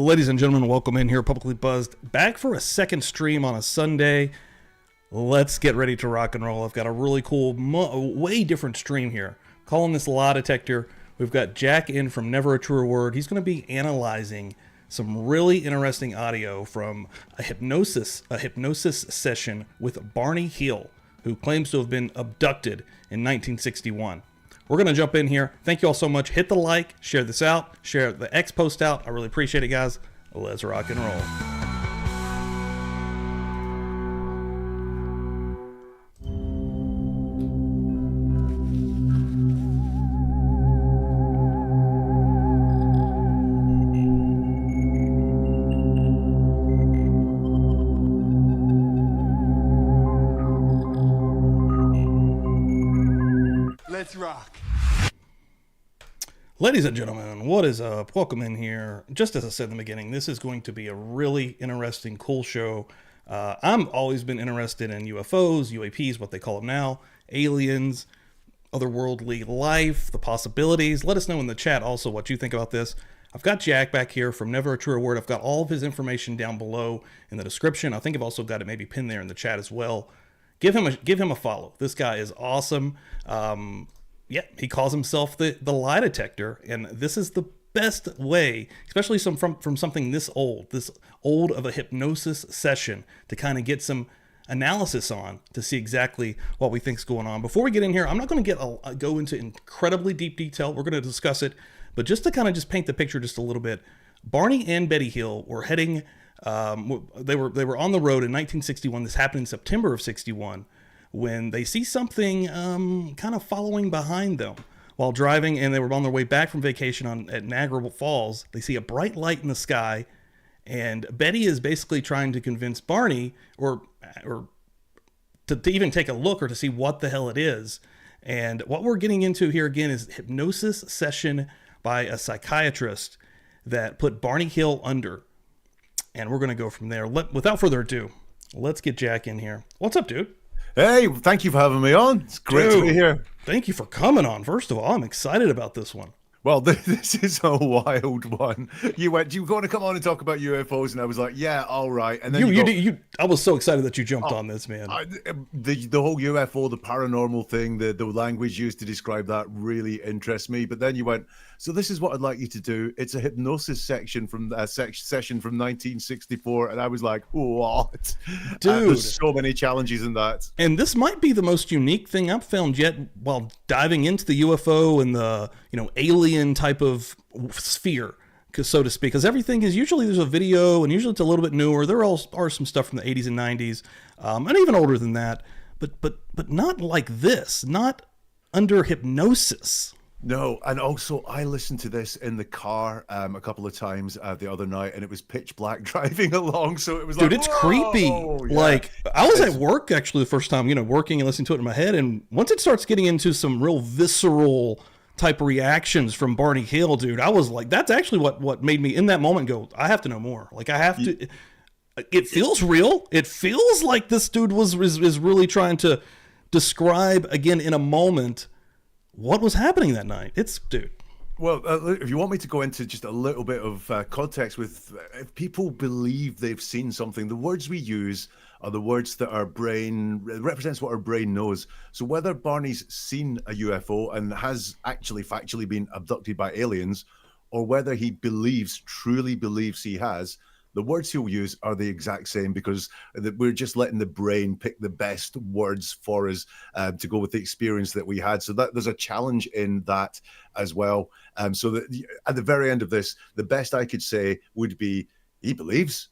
Ladies and gentlemen, welcome in here, Publicly Buzzed. Back for a second stream on a Sunday. Let's get ready to rock and roll. I've got a really cool, way different stream here. Calling this Lie Detector. We've got Jack in from Never a Truer Word. He's going to be analyzing some really interesting audio from a hypnosis session with Barney Hill, who claims to have been abducted in 1961. We're going to jump in here. Thank you all so much. Hit the like, share this out, share the X post out. I really appreciate it, guys. Let's rock and roll. Let's rock. Ladies and gentlemen, what is up? Welcome in here. Just as I said in the beginning, this is going to be a really interesting, cool show. I've always been interested in UFOs, UAPs, what they call them now, aliens, otherworldly life, the possibilities. Let us know in the chat also what you think about this. I've got Jack back here from Never a Truer Word. I've got all of his information down below in the description. I think I've also got it maybe pinned there in the chat as well. Give him a follow. This guy is awesome. Yeah, he calls himself the lie detector, and this is the best way, especially from something this old of a hypnosis session, to kind of get some analysis on to see exactly what we think's going on. Before we get in here, I'm not going to go into incredibly deep detail. We're going to discuss it, but just to kind of just paint the picture just a little bit. Barney and Betty Hill were heading. They were on the road in 1961. This happened in September of 61. When they see something kind of following behind them while driving, and they were on their way back from vacation at Niagara Falls. They see a bright light in the sky, and Betty is basically trying to convince Barney or to even take a look or to see what the hell it is. And what we're getting into here again is hypnosis session by a psychiatrist that put Barney Hill under. And we're going to go from there. Without further ado, let's get Jack in here. What's up, dude? Hey, thank you for having me on. It's great to be here. Thank you for coming on. First of all, I'm excited about this one. Well, this is a wild one. You went, do you want to come on and talk about UFOs? And I was like, yeah, all right. And then I was so excited that you jumped on this, man. The whole UFO, the paranormal thing, the language used to describe that really interests me. But then you went, so this is what I'd like you to do. It's a hypnosis session from 1964. And I was like, what? Dude. There's so many challenges in that. And this might be the most unique thing I've found yet while diving into the UFO and the, alien type of sphere, so to speak, because everything is usually there's a video, and usually it's a little bit newer. There are some stuff from the 80s and 90s, and even older than that, but not like this, not under hypnosis. No, and also I listened to this in the car a couple of times the other night, and it was pitch black driving along, so it was dude, like, it's whoa! creepy. Yeah. Like, I was at work actually the first time, working and listening to it in my head, and once it starts getting into some real visceral type of reactions from Barney Hill, dude, I was like, that's actually what made me in that moment go, I have to know more. Like, I have to. It feels real. It feels like this dude is really trying to describe again in a moment what was happening that night. Dude. Well, if you want me to go into just a little bit of context with, if people believe they've seen something, the words we use are the words that our brain represents, what our brain knows. So whether Barney's seen a UFO and has actually factually been abducted by aliens, or whether he truly believes he has, the words he'll use are the exact same, because we're just letting the brain pick the best words for us to go with the experience that we had. So that there's a challenge in that as well. So that at the very end of this, the best I could say would be, he believes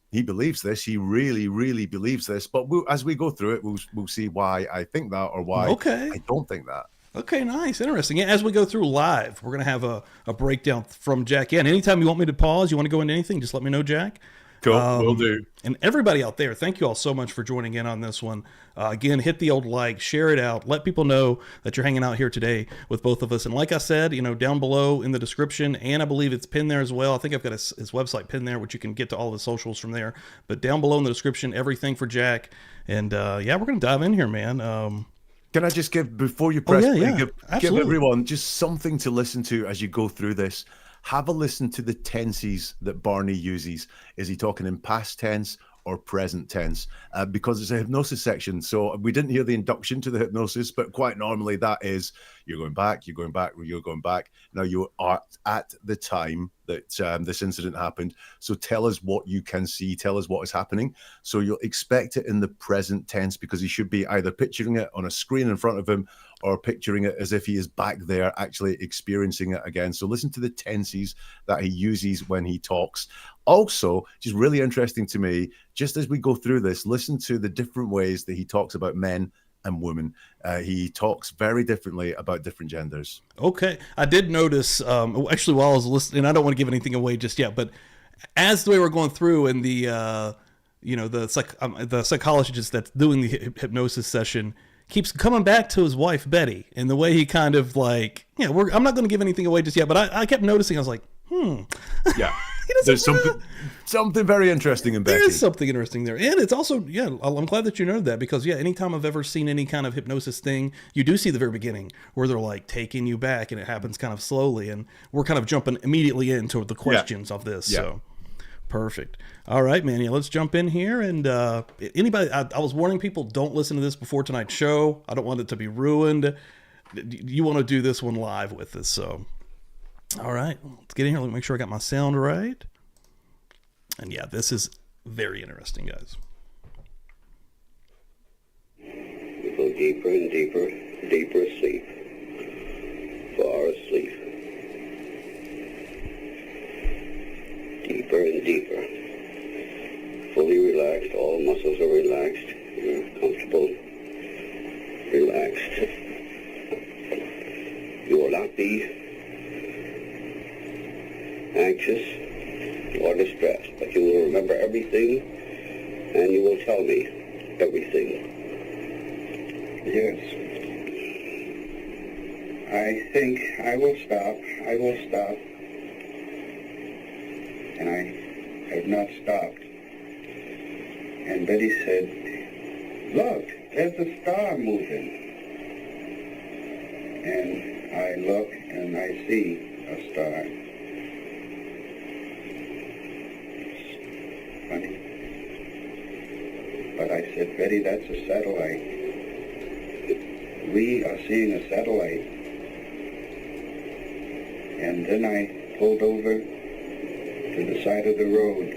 this. He really, really believes this. But as we go through it, we'll see why I think that or why I don't think that. Okay, nice, interesting. Yeah, as we go through live, we're gonna have a breakdown from Jack. Yeah, and anytime you want me to pause, you want to go into anything, just let me know, Jack. Cool, will do. And everybody out there, thank you all so much for joining in on this one. Again, hit the old like, share it out, let people know that you're hanging out here today with both of us. And like I said, down below in the description, and I believe it's pinned there as well. I think I've got his website pinned there, which you can get to all the socials from there. But down below in the description, everything for Jack. And yeah, we're going to dive in here, man. Can I just give, before you press play, give Absolutely. everyone just something to listen to as you go through this? have a listen to the tenses that Barney uses. Is he talking in past tense or present tense? Because it's a hypnosis section. So we didn't hear the induction to the hypnosis, but quite normally that is you're going back, you're going back, you're going back. Now you are at the time that this incident happened. So tell us what you can see, tell us what is happening. So you'll expect it in the present tense because he should be either picturing it on a screen in front of him or picturing it as if he is back there actually experiencing it again. So listen to the tenses that he uses when he talks. Also, which is really interesting to me, just as we go through this, listen to the different ways that he talks about men and women. He talks very differently about different genders. Okay. I did notice, actually, while I was listening, I don't want to give anything away just yet, but as we were going through and the psychologist that's doing the hypnosis session keeps coming back to his wife, Betty, and the way he kind of like, I'm not going to give anything away just yet, but I kept noticing, I was like, Yeah. There's something very interesting in Betty. There is something interesting there. And it's also, I'm glad that you know that because, anytime I've ever seen any kind of hypnosis thing, you do see the very beginning where they're like taking you back and it happens kind of slowly. And we're kind of jumping immediately into the questions of this. Yeah. So perfect. All right, man. Yeah, let's jump in here. And anybody, I was warning people, don't listen to this before tonight's show. I don't want it to be ruined. You want to do this one live with us. So, all right, let's get in here. Let me make sure I got my sound right. And yeah, this is very interesting, guys. We go deeper and deeper, deeper asleep, far asleep, deeper and deeper, fully relaxed, all muscles are relaxed, you're comfortable, relaxed. You will not be anxious or distressed, but you will remember everything and you will tell me everything. Yes. I think I will stop. And I have not stopped. And Betty said, look, there's a star moving. And I look and I see a star. Funny. But I said, Betty, that's a satellite. We are seeing a satellite. And then I pulled over to the side of the road.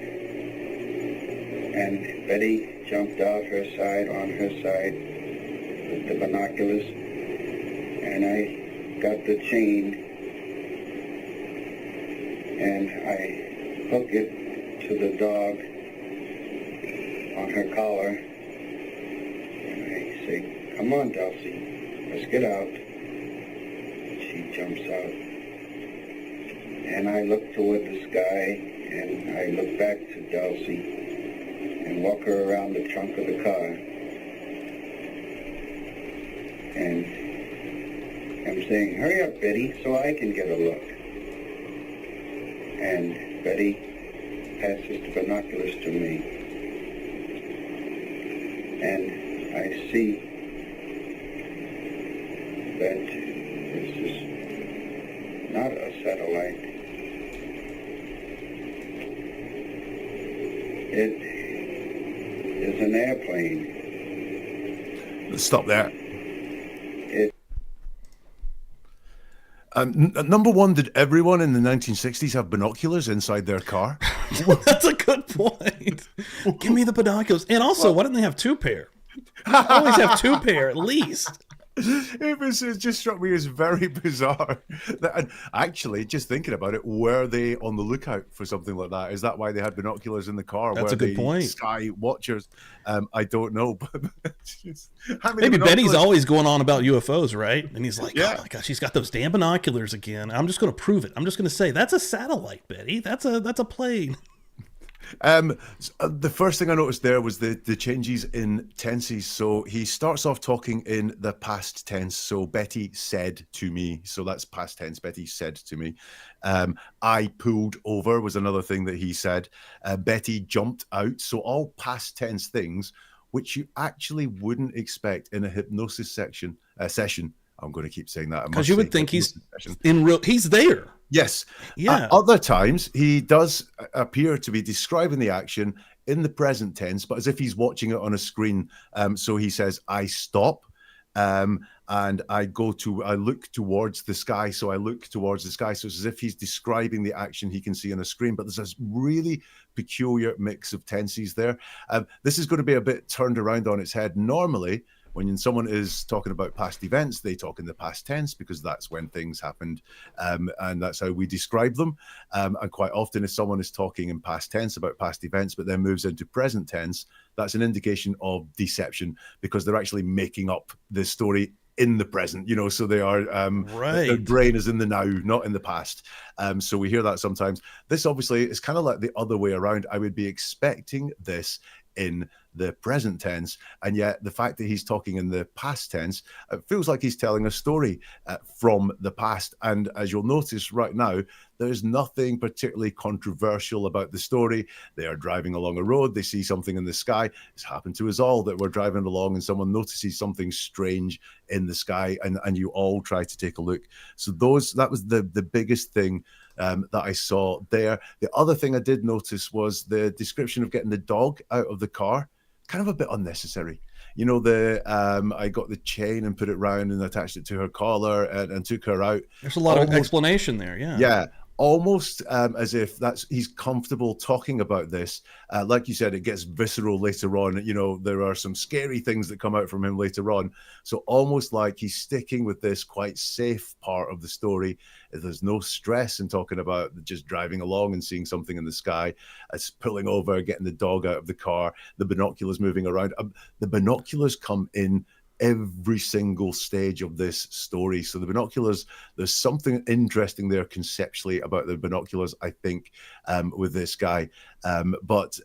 And Betty jumped out her side, on her side, with the binoculars. And I got the chain. And I hooked it to the dog on her collar, and I say, come on, Dulcie, let's get out. She jumps out, and I look toward the sky, and I look back to Dulcie, and walk her around the trunk of the car, and I'm saying, hurry up, Betty, so I can get a look. And Betty passes the binoculars to me. And I see that this is not a satellite. It is an airplane. Let's stop there. It Number one, did everyone in the 1960s have binoculars inside their car? That's a good point. Give me the binoculars. And also, why didn't they have two pair? Always have two pair at least. It just struck me as very bizarre. And actually, just thinking about it, were they on the lookout for something like that? Is that why they had binoculars in the car? That's a good point. Sky watchers? I don't know. But maybe Betty's always going on about UFOs, right? And he's like, oh my gosh, she's got those damn binoculars again. I'm just going to prove it. I'm just going to say, that's a satellite, Betty. That's a plane. The first thing I noticed there was the changes in tenses. So he starts off talking in the past tense. So Betty said to me. So that's past tense. Betty said to me. I pulled over was another thing that he said. Betty jumped out. So all past tense things, which you actually wouldn't expect in a hypnosis session. I'm going to keep saying that because you would think he's in real. He's there. Yes. Yeah. Other times, he does appear to be describing the action in the present tense, but as if he's watching it on a screen. So he says, I stop. And I look towards the sky. So I look towards the sky. So it's as if he's describing the action he can see on a screen. But there's this really peculiar mix of tenses there. This is going to be a bit turned around on its head. Normally, when someone is talking about past events, they talk in the past tense because that's when things happened, and that's how we describe them. And quite often, if someone is talking in past tense about past events, but then moves into present tense, that's an indication of deception because they're actually making up the story in the present, so they are their Right. brain is in the now, not in the past. So we hear that sometimes. This obviously is kind of like the other way around. I would be expecting this in the present tense, and yet the fact that he's talking in the past tense, it feels like he's telling a story from the past. And as you'll notice right now, there's nothing particularly controversial about the story. They are driving along a road, they see something in the sky. It's happened to us all that we're driving along and someone notices something strange in the sky, and you all try to take a look. So that was the biggest thing that I saw there. The other thing I did notice was the description of getting the dog out of the car. Kind of a bit unnecessary. I got the chain and put it round and attached it to her collar and took her out. There's a lot of explanation there. Yeah. Yeah. Almost as if he's comfortable talking about this. Like you said, it gets visceral later on. There are some scary things that come out from him later on. So almost like he's sticking with this quite safe part of the story. There's no stress in talking about just driving along and seeing something in the sky. It's pulling over, getting the dog out of the car, the binoculars moving around. The binoculars come in every single stage of this story. So the binoculars, there's something interesting there conceptually about the binoculars, I think, with this guy. But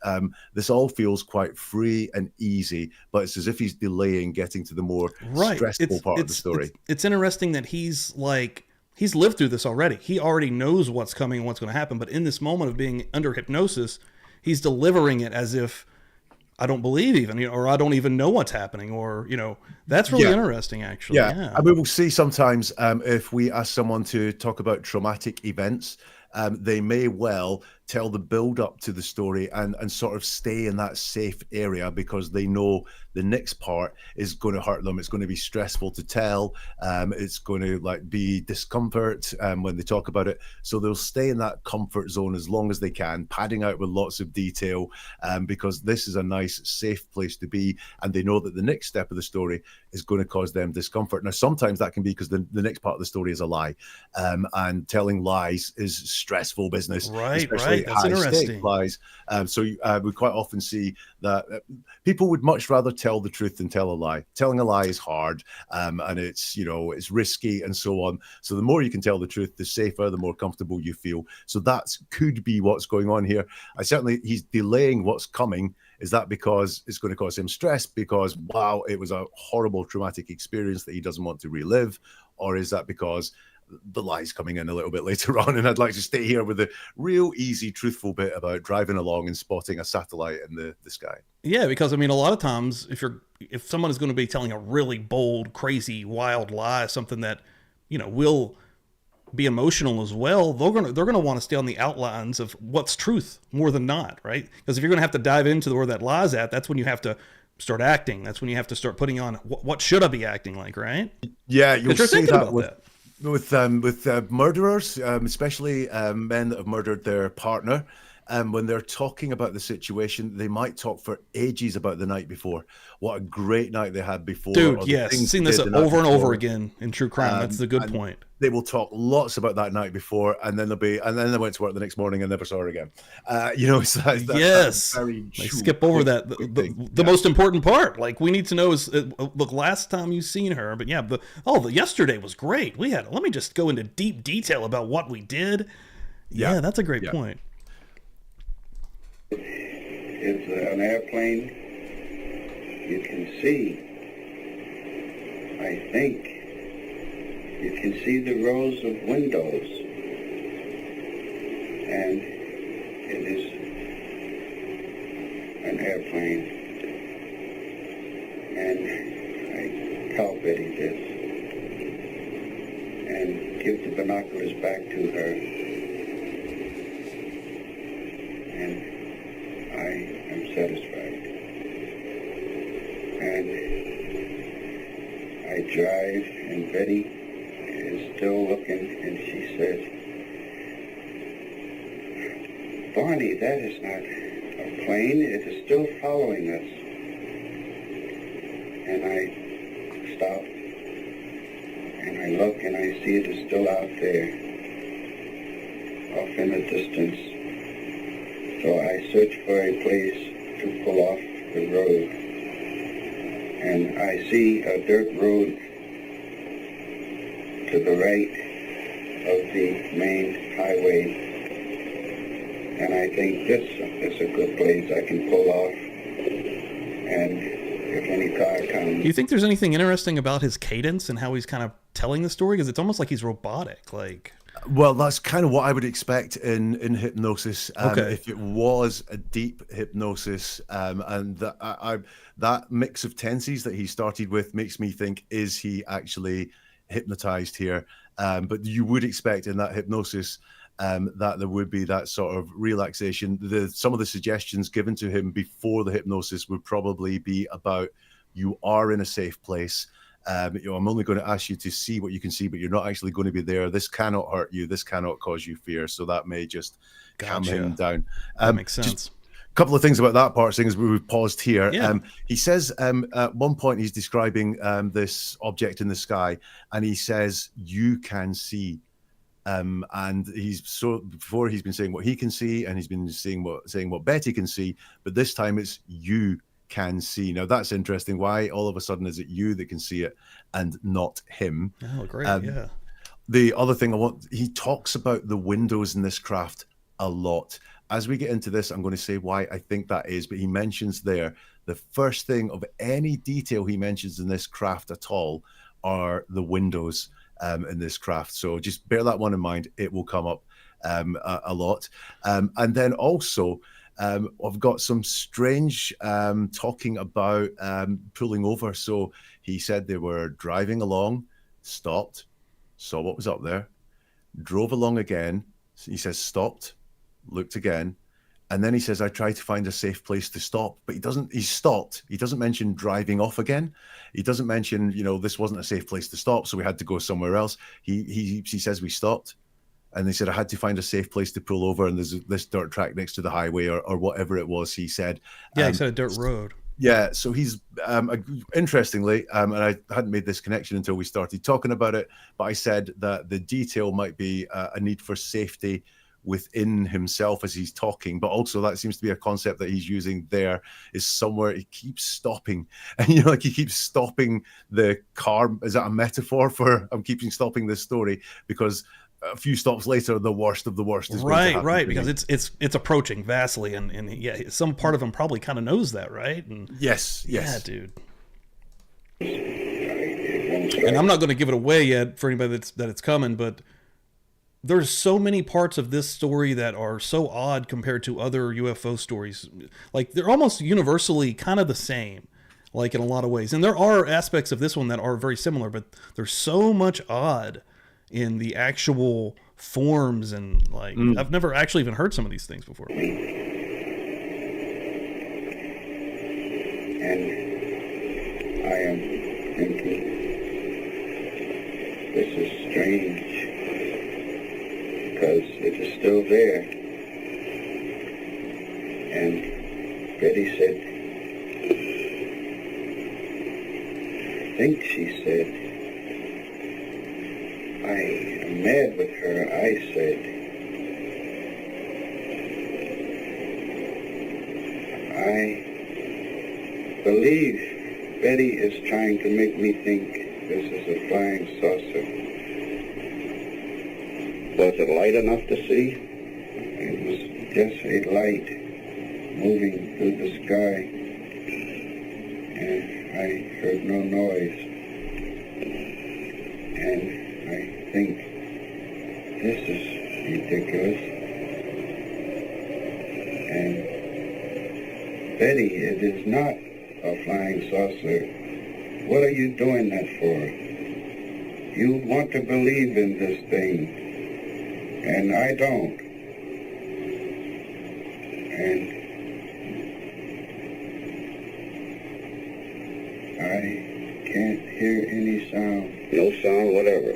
this all feels quite free and easy, but it's as if he's delaying getting to the more stressful part of the story. It's interesting that he's lived through this already. He already knows what's coming and what's going to happen. But in this moment of being under hypnosis, he's delivering it as if I don't believe even, or I don't even know what's happening, or, that's really interesting, actually. Yeah. I mean, we'll see sometimes if we ask someone to talk about traumatic events, they may well tell the build up to the story and sort of stay in that safe area because they know the next part is going to hurt them. It's going to be stressful to tell. It's going to be discomfort when they talk about it. So they'll stay in that comfort zone as long as they can, padding out with lots of detail because this is a nice, safe place to be. And they know that the next step of the story is going to cause them discomfort. Now, sometimes that can be because the nequest part of the story is a lie. And telling lies is stressful business. Right. That's interesting. Lies. So we quite often see that people would much rather tell the truth than tell a lie. Telling a lie is hard, and it's risky and so on. So the more you can tell the truth, the safer, the more comfortable you feel. So that could be what's going on here. He's delaying what's coming. Is that because it's going to cause him stress? Because wow, it was a horrible traumatic experience that he doesn't want to relive, or is that because the lies coming in a little bit later on, and I'd like to stay here with the real easy, truthful bit about driving along and spotting a satellite in the sky. Yeah, because I mean, a lot of times, if someone is going to be telling a really bold, crazy, wild lie, something that will be emotional as well, they're gonna want to stay on the outlines of what's truth more than not, right? Because if you're gonna have to dive into where that lie's at, that's when you have to start acting. That's when you have to start putting on what should I be acting like, right? Yeah, you'll see that with that. With murderers, especially men that have murdered their partner, when they're talking about the situation, they might talk for ages about the night before. What a great night they had before. Dude, yes, seen this over and over again in true crime. That's the good point. They will talk lots about that night before, and then they went to work the next morning and never saw her again. Yes, very they skip over that the most important part. Like, we need to know is look, last time you seen her, but yeah, yesterday was great. Let me just go into deep detail about what we did. Yeah, that's a great point. It's an airplane. You can see, I think, you can see the rows of windows, and it is an airplane, and I palpated this, and give the binoculars back to her. And I am satisfied. And I drive, and Betty is still looking, and she says, "Barney, that is not a plane. It is still following us." And I stop, and I look, and I see it is still out there, off in the distance. So I search for a place to pull off the road. And I see a dirt road to the right of the main highway. And I think this is a good place I can pull off. And if any car comes... Do you think there's anything interesting about his cadence and how he's kind of telling the story? Because it's almost like he's robotic, like... Well, that's kind of what I would expect in hypnosis. Okay. If it was a deep hypnosis, and that mix of tenses that he started with makes me think, is he actually hypnotized here? But you would expect in that hypnosis that there would be that sort of relaxation. Some of the suggestions given to him before the hypnosis would probably be about, you are in a safe place. I'm only going to ask you to see what you can see, but you're not actually going to be there. This cannot hurt you. This cannot cause you fear. So that may just calm him down. That makes sense. Just a couple of things about that part, seeing as we've paused here. Yeah. He says at one point he's describing this object in the sky, and he says, "You can see." And before he's been saying what he can see, and he's been saying what Betty can see, but this time it's "you can see." Now that's interesting. Why all of a sudden is it you that can see it and not him? Oh, great. Yeah. The other thing he talks about the windows in this craft a lot. As we get into this, I'm going to say why I think that is, but he mentions there, the first thing of any detail he mentions in this craft at all are the windows in this craft. So just bear that one in mind. It will come up a lot. And then also, I've got some strange talking about pulling over. So he said they were driving along, stopped, saw what was up there, drove along again. He says stopped, looked again, and then he says, "I tried to find a safe place to stop," but he stopped. He doesn't mention driving off again. He doesn't mention, this wasn't a safe place to stop, so we had to go somewhere else. He says we stopped. And they said, "I had to find a safe place to pull over, and there's this dirt track next to the highway," or whatever it was he said. Yeah, he said a dirt road. Yeah, so he's, interestingly, and I hadn't made this connection until we started talking about it, but I said that the detail might be a need for safety within himself as he's talking, but also that seems to be a concept that he's using there, is somewhere he keeps stopping. And, he keeps stopping the car. Is that a metaphor for I'm keeping stopping this story? Because a few stops later, the worst of the worst is right, because it's approaching vastly, and yeah, some part of him probably kind of knows that, right? And yes, yeah, dude. And I'm not going to give it away yet for anybody that it's coming, but there's so many parts of this story that are so odd compared to other UFO stories. Like, they're almost universally kind of the same, like in a lot of ways. And there are aspects of this one that are very similar, but there's so much odd in the actual forms, and I've never actually even heard some of these things before. And I am thinking, this is strange, because it is still there. And Betty said, I think she said, "I am mad with her," I said. I believe Betty is trying to make me think this is a flying saucer. Was it light enough to see? It was just a light moving through the sky, and I heard no noise. And I think, this is ridiculous. And Betty, it is not a flying saucer. What are you doing that for? You want to believe in this thing, and I don't. And I can't hear any sound. No sound, whatever.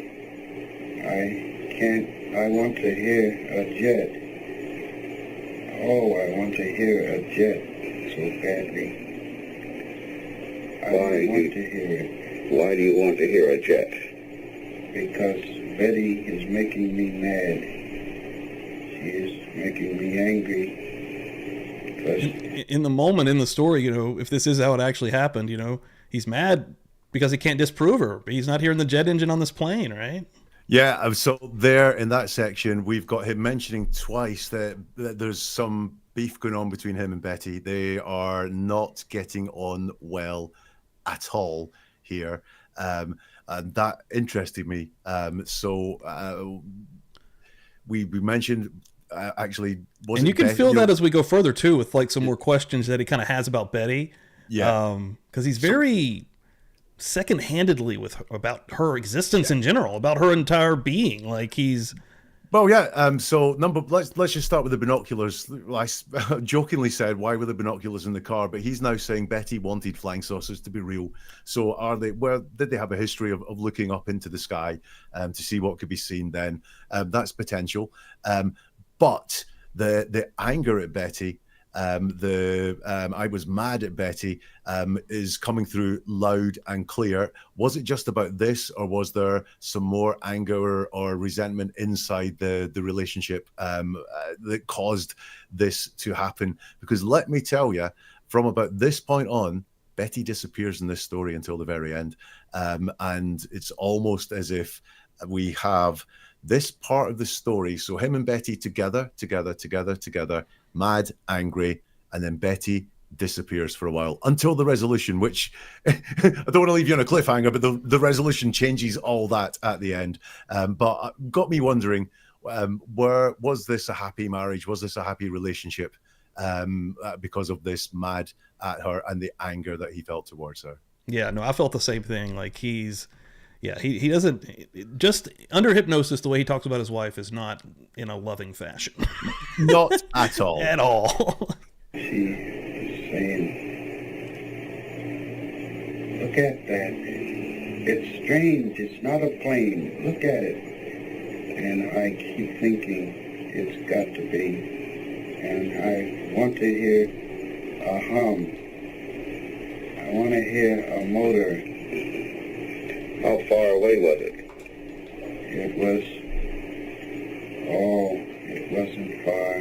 I want to hear a jet. Oh, I want to hear a jet so badly. I want to hear it. Why do you want to hear a jet? Because Betty is making me mad. She is making me angry. In the moment in the story, you know, if this is how it actually happened, you know, he's mad because he can't disprove her. He's not hearing the jet engine on this plane, right? Yeah, so there in that section, we've got him mentioning twice that there's some beef going on between him and Betty. They are not getting on well at all here. And that interested me. We mentioned actually, and you can feel that as we go further too, with like some more questions that he kind of has about Betty. Yeah, because he's very second-handedly about her existence in general, about her entire being. Like he's. Well, yeah. So let's just start with the binoculars. I jokingly said, "Why were the binoculars in the car?" But he's now saying Betty wanted flying saucers to be real. So are they? Where did they have a history of looking up into the sky to see what could be seen? Then that's potential. But the anger at Betty, I was mad at Betty, is coming through loud and clear. Was it just about this, or was there some more anger or resentment inside the relationship that caused this to happen? Because let me tell you, from about this point on, Betty disappears in this story until the very end. And it's almost as if we have this part of the story. So him and Betty together, mad, angry, and then Betty disappears for a while until the resolution, which I don't want to leave you on a cliffhanger, but the resolution changes all that at the end. But got me wondering, was this a happy marriage? Was this a happy relationship because of this mad at her and the anger that he felt towards her? Yeah, no, I felt the same thing. Like he doesn't, just under hypnosis, the way he talks about his wife is not in a loving fashion. Not at all. At all. She is saying, look at that. It's strange. It's not a plane. Look at it. And I keep thinking it's got to be. And I want to hear a hum. I want to hear a motor. How far away was it? It wasn't far.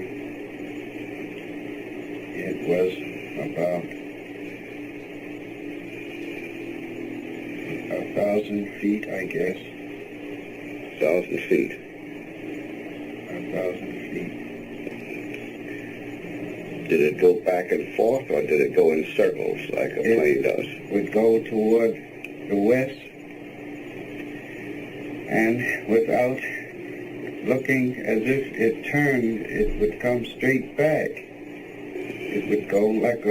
It was about 1,000 feet, I guess. 1,000 feet. 1,000 feet. Did it go back and forth, or did it go in circles like a plane does? It would go toward the west, and without looking as if it turned, it would come straight back. It would go like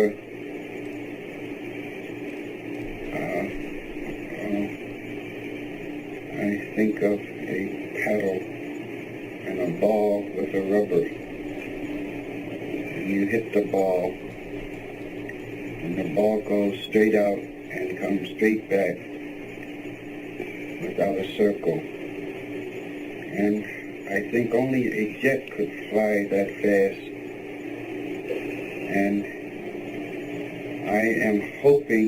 I think of a paddle and a ball with a rubber. And you hit the ball, and the ball goes straight out and comes straight back without a circle. And I think only a jet could fly that fast. And I am hoping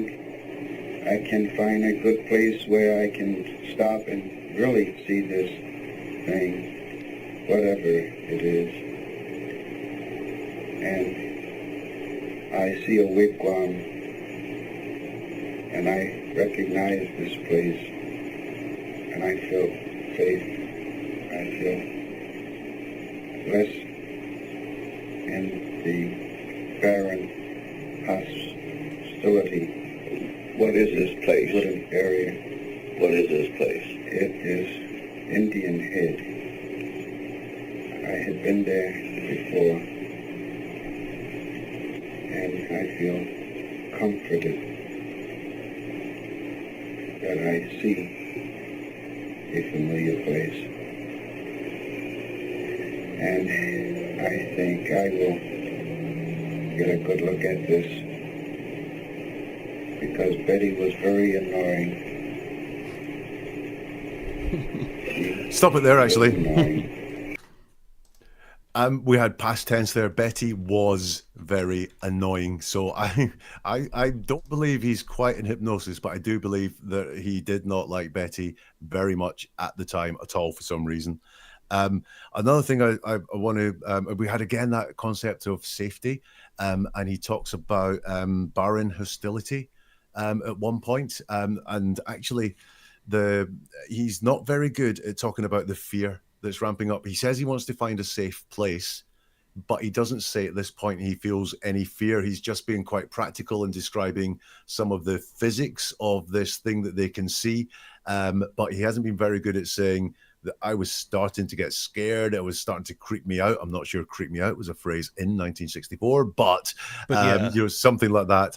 I can find a good place where I can stop and really see this thing, whatever it is. And I see a wigwam, and I recognize this place, and I feel safe. I feel less in the barren hostility. What is this place? Wooded area. What is this place? It is Indian Head. I had been there before, and I feel comforted that I see a familiar place. And I think I will get a good look at this, because Betty was very annoying. Stop it there, actually. Annoying. We had past tense there. Betty was very annoying. So I don't believe he's quite in hypnosis, but I do believe that he did not like Betty very much at the time at all for some reason. Another thing I want to, we had again that concept of safety, and he talks about barren hostility at one point, and actually he's not very good at talking about the fear that's ramping up. He says he wants to find a safe place, but he doesn't say at this point he feels any fear. He's just being quite practical and describing some of the physics of this thing that they can see, but he hasn't been very good at saying that I was starting to get scared. It was starting to creep me out. I'm not sure creep me out was a phrase in 1964, but yeah. Something like that.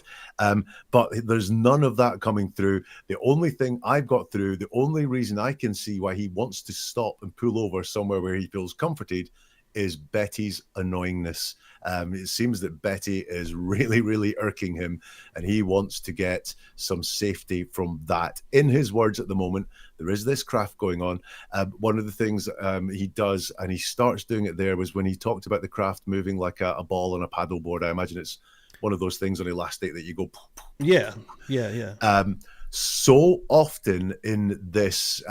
But there's none of that coming through. The only thing I've got through, the only reason I can see why he wants to stop and pull over somewhere where he feels comforted is Betty's annoyingness. It seems that Betty is really, really irking him, and he wants to get some safety from that. In his words at the moment, there is this craft going on. One of the things he does, and he starts doing it there, was when he talked about the craft moving like a ball on a paddleboard. I imagine it's one of those things on elastic that you go... Yeah. So often in this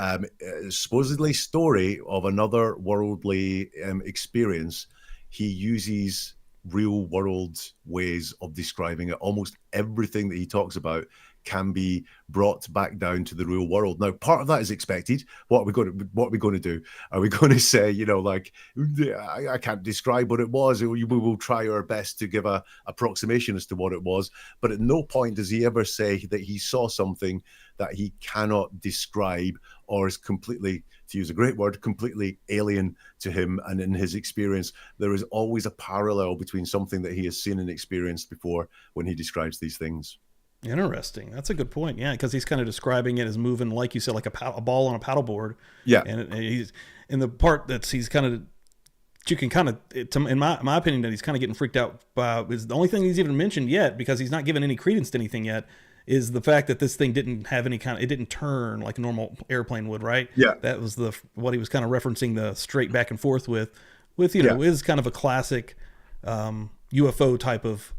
supposedly story of another worldly experience, he uses real world ways of describing it. Almost everything that he talks about can be brought back down to the real world. Now, part of that is expected. What are we going to do? Are we going to say, like, I can't describe what it was? We will try our best to give a approximation as to what it was. But at no point does he ever say that he saw something that he cannot describe, or is completely, to use a great word, completely alien to him. And in his experience, there is always a parallel between something that he has seen and experienced before when he describes these things. Interesting. That's a good point. Yeah, because he's kind of describing it as moving, like you said, like a ball on a paddleboard. Yeah, and he's in the part that's he's kind of, you can kind of, in my opinion, that he's kind of getting freaked out by is the only thing he's even mentioned yet, because he's not given any credence to anything yet, is the fact that this thing didn't have any kind of, it didn't turn like a normal airplane would, right? Yeah, that was what he was kind of referencing the straight back and forth with is kind of a classic UFO type of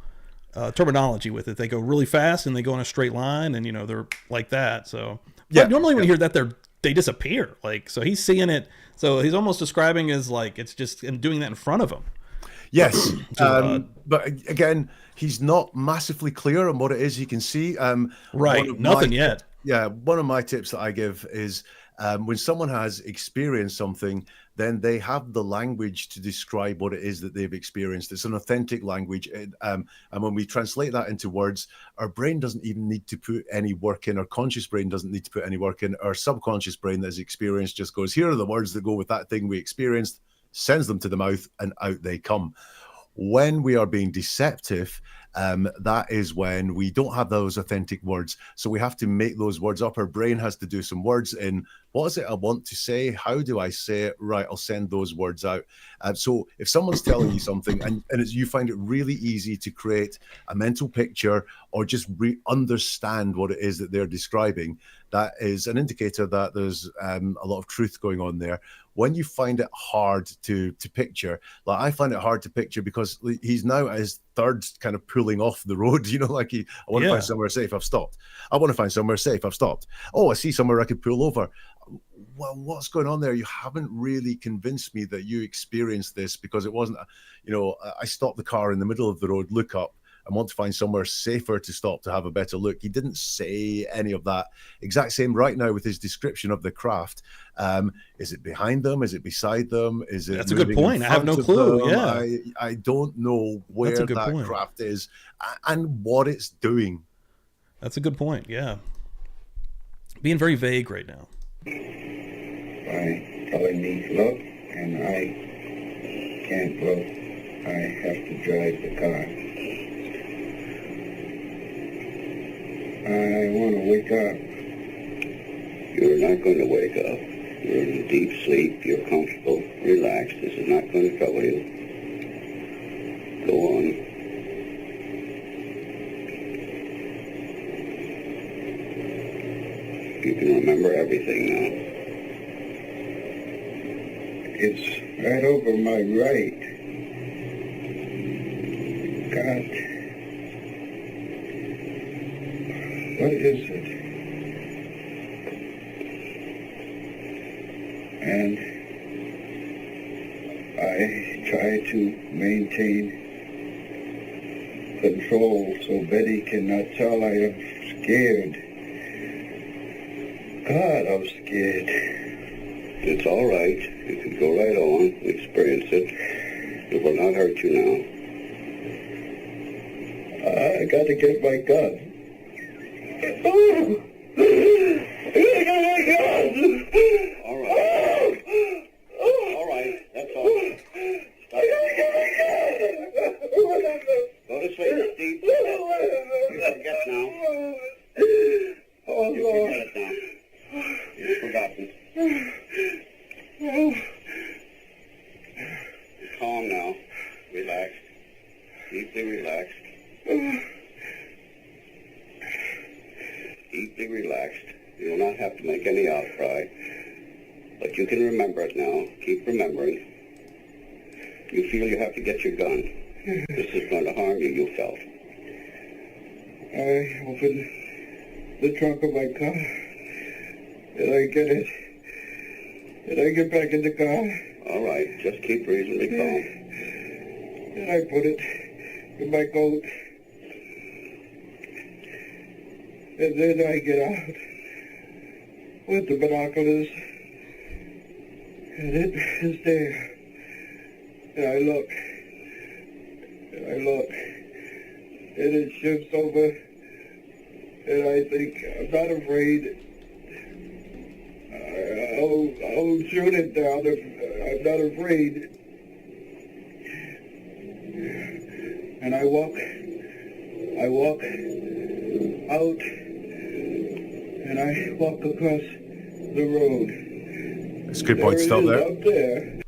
terminology with it. They go really fast and they go in a straight line, and they're like that. So normally when you hear that, they disappear. Like, so he's seeing it. So he's almost describing as like it's just doing that in front of him. Yes, but again, he's not massively clear on what it is he can see. Right, nothing yet. Yeah, one of my tips that I give is when someone has experienced something, then they have the language to describe what it is that they've experienced. It's an authentic language. And when we translate that into words, our brain doesn't even need to put any work in. Our conscious brain doesn't need to put any work in. Our subconscious brain that has experienced just goes, here are the words that go with that thing we experienced, sends them to the mouth, and out they come. When we are being deceptive, that is when we don't have those authentic words. So we have to make those words up. Our brain has to do some words in. What is it I want to say? How do I say it? Right, I'll send those words out. So if someone's telling you something and you find it really easy to create a mental picture or just understand what it is that they're describing, that is an indicator that there's a lot of truth going on there. When you find it hard to picture, like I find it hard to picture because he's now at his third kind of pulling off the road, like I want to find somewhere safe, I've stopped. I want to find somewhere safe, I've stopped. Oh, I see somewhere I could pull over. Well, what's going on there? You haven't really convinced me that you experienced this, because it wasn't, I stopped the car in the middle of the road, look up, and want to find somewhere safer to stop to have a better look. He didn't say any of that. Exact same right now with his description of the craft. Is it behind them? Is it beside them? Is it? That's a good point. I have no clue. Yeah, I don't know where that craft is and what it's doing. That's a good point. Yeah, being very vague right now. By telling me look, and I can't look. I have to drive the car. I want to wake up. You're not going to wake up. You're in deep sleep. You're comfortable, relaxed. This is not going to trouble you. Go on. You can remember everything now. It's right over my right. God. What is it? And I try to maintain control so Betty cannot tell I am scared. God, I'm scared. It's all right. You can go right on, experience it. It will not hurt you now. I got to get my gun. All right. All right. That's all. Stop. Go to sleep, Steve. You forget now. Oh, You Lord. forget it now. You've forgotten. Calm now. Relaxed. Deeply relaxed. Deeply relaxed. You will not have to make any outcry. But you can remember it now. Keep remembering. You feel you have to get your gun. This is going to harm you, you felt. I opened the trunk of my car. Did I get it? Did I get back in the car? All right. Just keep reasonably calm. Then I put it in my coat. And then I get out with the binoculars. And it is there. And I look. And I look. And it shifts over. And I think, I'm not afraid. I'll shoot it down if I'm not afraid. And I walk out, and I walk across the road. It's a good point to stop There it is there. up there.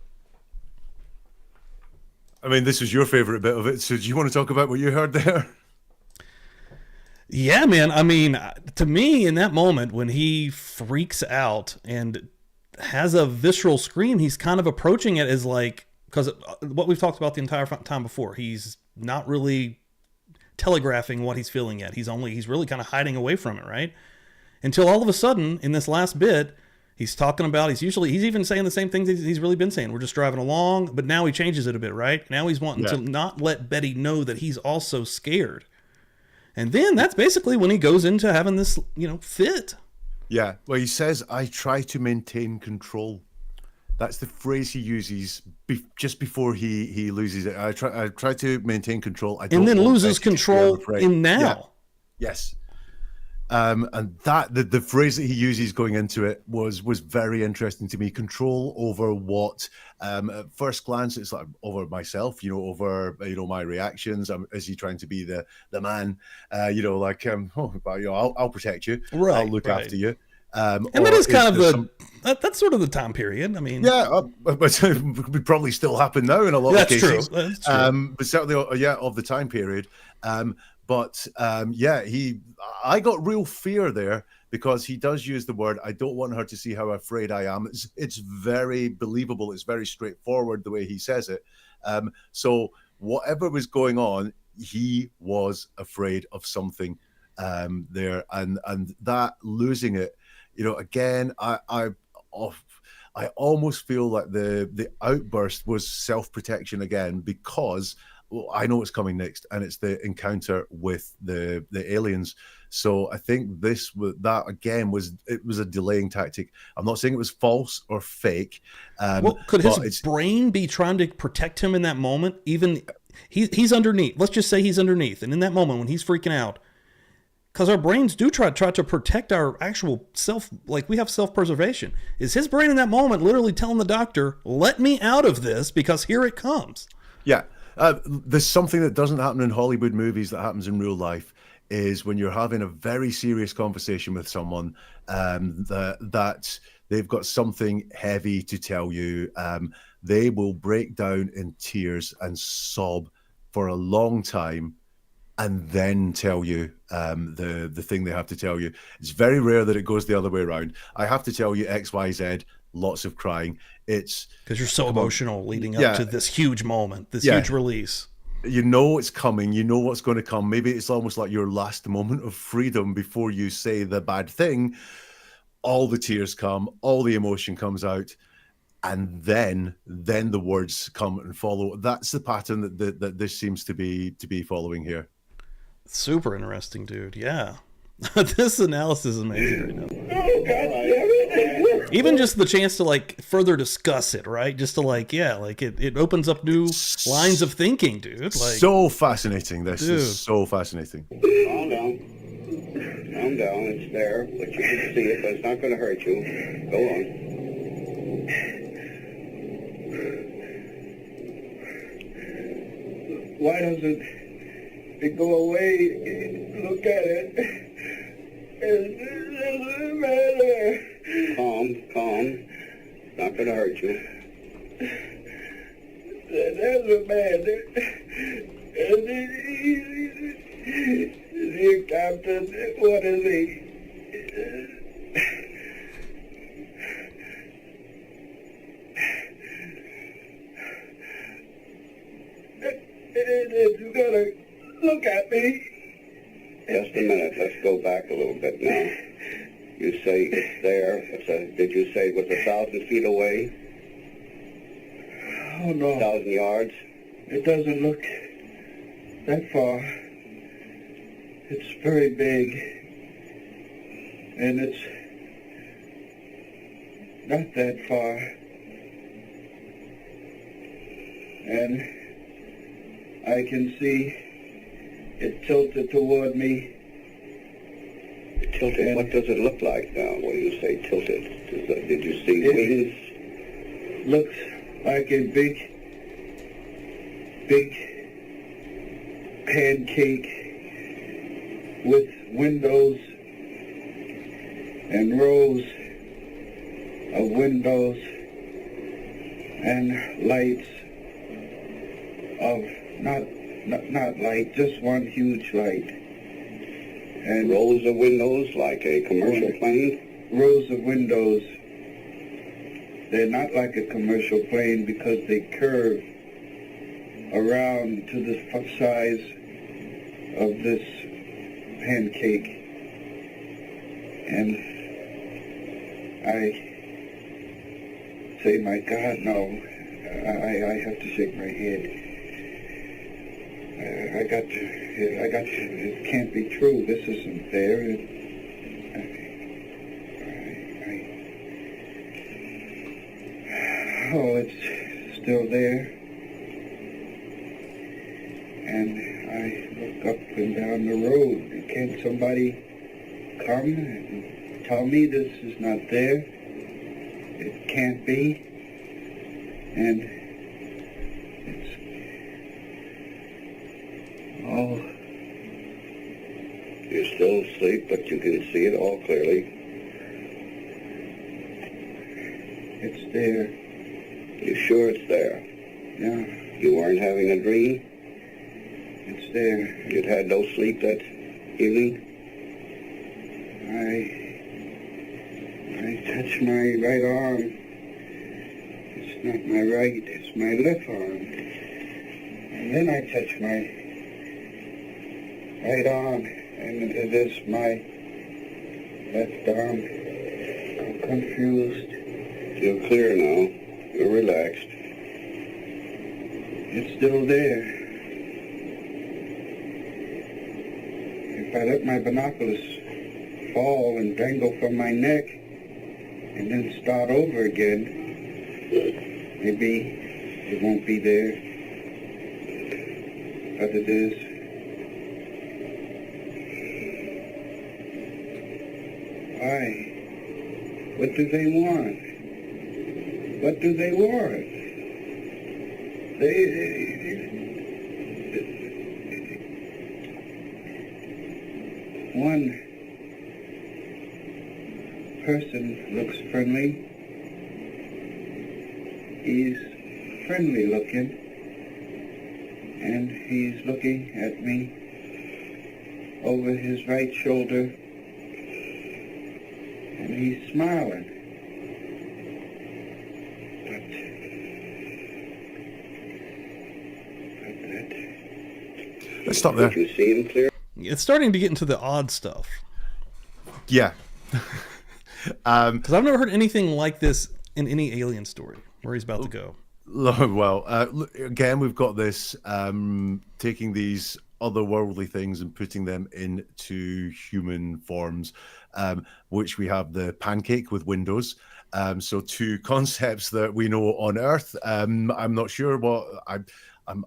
I mean, this was your favorite bit of it. So do you want to talk about what you heard there? Yeah, man. I mean, to me, in that moment when he freaks out and has a visceral scream, he's kind of approaching it as like, because what we've talked about the entire time before, he's not really telegraphing what he's feeling yet. He's really kind of hiding away from it, right? Until all of a sudden, in this last bit, he's talking about, he's even saying the same things he's really been saying. We're just driving along, but now he changes it a bit, right? Now he's wanting to not let Betty know that he's also scared. And then that's basically when he goes into having this, fit. Yeah. Well, he says, I try to maintain control. That's the phrase he uses just before he loses it. I try to maintain control. And then loses control in now. Yeah. Yes. And that the phrase that he uses going into it was very interesting to me. Control over what? At first glance, it's like over myself, over my reactions. Is he trying to be the man? I'll protect you. Right, I'll look after you. And that is kind of that's sort of the time period. I mean, yeah, but it would probably still happen now in a lot of cases. That's true. But certainly, of the time period. I got real fear there because he does use the word, I don't want her to see how afraid I am. It's very believable. It's very straightforward the way he says it. So whatever was going on, he was afraid of something there. And that losing it, again, I almost feel like the outburst was self-protection again, because I know what's coming next, and it's the encounter with the aliens. So I think that again was a delaying tactic. I'm not saying it was false or fake. Could his brain be trying to protect him in that moment? Even he's underneath. Let's just say he's underneath, and in that moment when he's freaking out, because our brains do try to protect our actual self, like we have self-preservation. Is his brain in that moment literally telling the doctor, "Let me out of this because here it comes"? Yeah. There's something that doesn't happen in Hollywood movies that happens in real life, is when you're having a very serious conversation with someone, that they've got something heavy to tell you. They will break down in tears and sob for a long time and then tell you the thing they have to tell you. It's very rare that it goes the other way around. I have to tell you XYZ, lots of crying. It's because you're so emotional leading up Yeah. to this huge moment, this Yeah. huge release. You know it's coming. You know what's going to come. Maybe it's almost like your last moment of freedom before you say the bad thing. All the tears come, all the emotion comes out, and then the words come and follow. That's the pattern that this seems to be following here. Super interesting, dude. Yeah. This analysis is amazing right now. Oh, God damn it. Even just the chance to like further discuss it, right? Just to like, yeah, like it opens up new lines of thinking, dude. Like, So fascinating. This Dude. is so fascinating. Calm down. Calm down. It's there, but you can see it, but it's not going to hurt you. Go on. Why doesn't it go away? Look at it. It doesn't matter. Calm. It's not going to hurt you. It doesn't matter. The captain, what is he? It's gonna look at me. Just a minute. Let's go back a little bit now. You say it's there. Did you say it was 1,000 feet away? Oh no, 1,000 yards? it doesn't look that far. It's very big. And it's not that far. And I can see it tilted toward me. Tilted? What does it look like now when you say tilted? Did you see wings? Looks like a big pancake with windows and rows of windows and lights of not light, just one huge light. And Rows of windows like a commercial plane? rows of windows. They're not like a commercial plane because they curve around to the size of this pancake. And I say, my God, no. I have to shake my head. I got to, it can't be true. This isn't there. Oh, it's still there. And I look up and down the road. Can somebody come and tell me this is not there? It can't be. And it's, oh, You're still asleep, but you can see it all clearly. it's there. You sure it's there? Yeah, You weren't having a dream? it's there. You'd had no sleep that evening? I touch my right arm. It's not my right, it's my left arm. And then I touch my right arm, and it is my left arm. I'm confused. You're clear now. You're relaxed. It's still there. If I let my binoculars fall and dangle from my neck and then start over again, maybe it won't be there. But it is. Why? What do they want? What do they want? person looks friendly, he's friendly looking, and he's looking at me over his right shoulder, and he's smiling. Let's stop there. Did you see him clear? It's starting to get into the odd stuff. Yeah. Because I've never heard anything like this in any alien story where he's about to go. Well, again, we've got this taking these otherworldly things and putting them into human forms, which we have the pancake with windows. So two concepts that we know on Earth. I'm not sure what I'm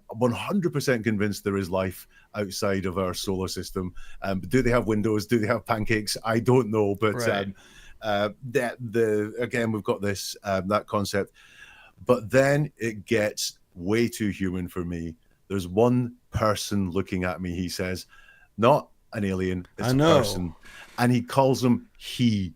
100% convinced there is life outside of our solar system. But do they have windows? Do they have pancakes? I don't know. But Right. again, we've got this that concept. But then it gets way too human for me. There's one person looking at me, he says, not an alien, it's a person. And he calls him he.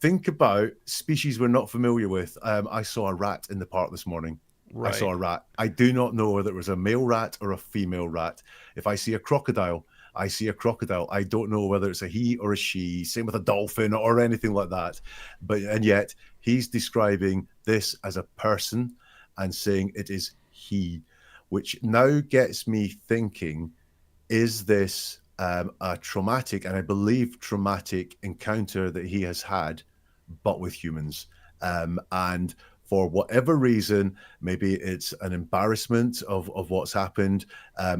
Think about species we're not familiar with. I saw a rat in the park this morning. Right. I saw a rat. I do not know whether it was a male rat or a female rat. If I see a crocodile, I see a crocodile. I don't know whether it's a he or a she. Same with a dolphin or anything like that. And yet he's describing this as a person and saying it is he, which now gets me thinking, is this a traumatic, and I believe traumatic encounter that he has had, but with humans? And for whatever reason, maybe it's an embarrassment of what's happened,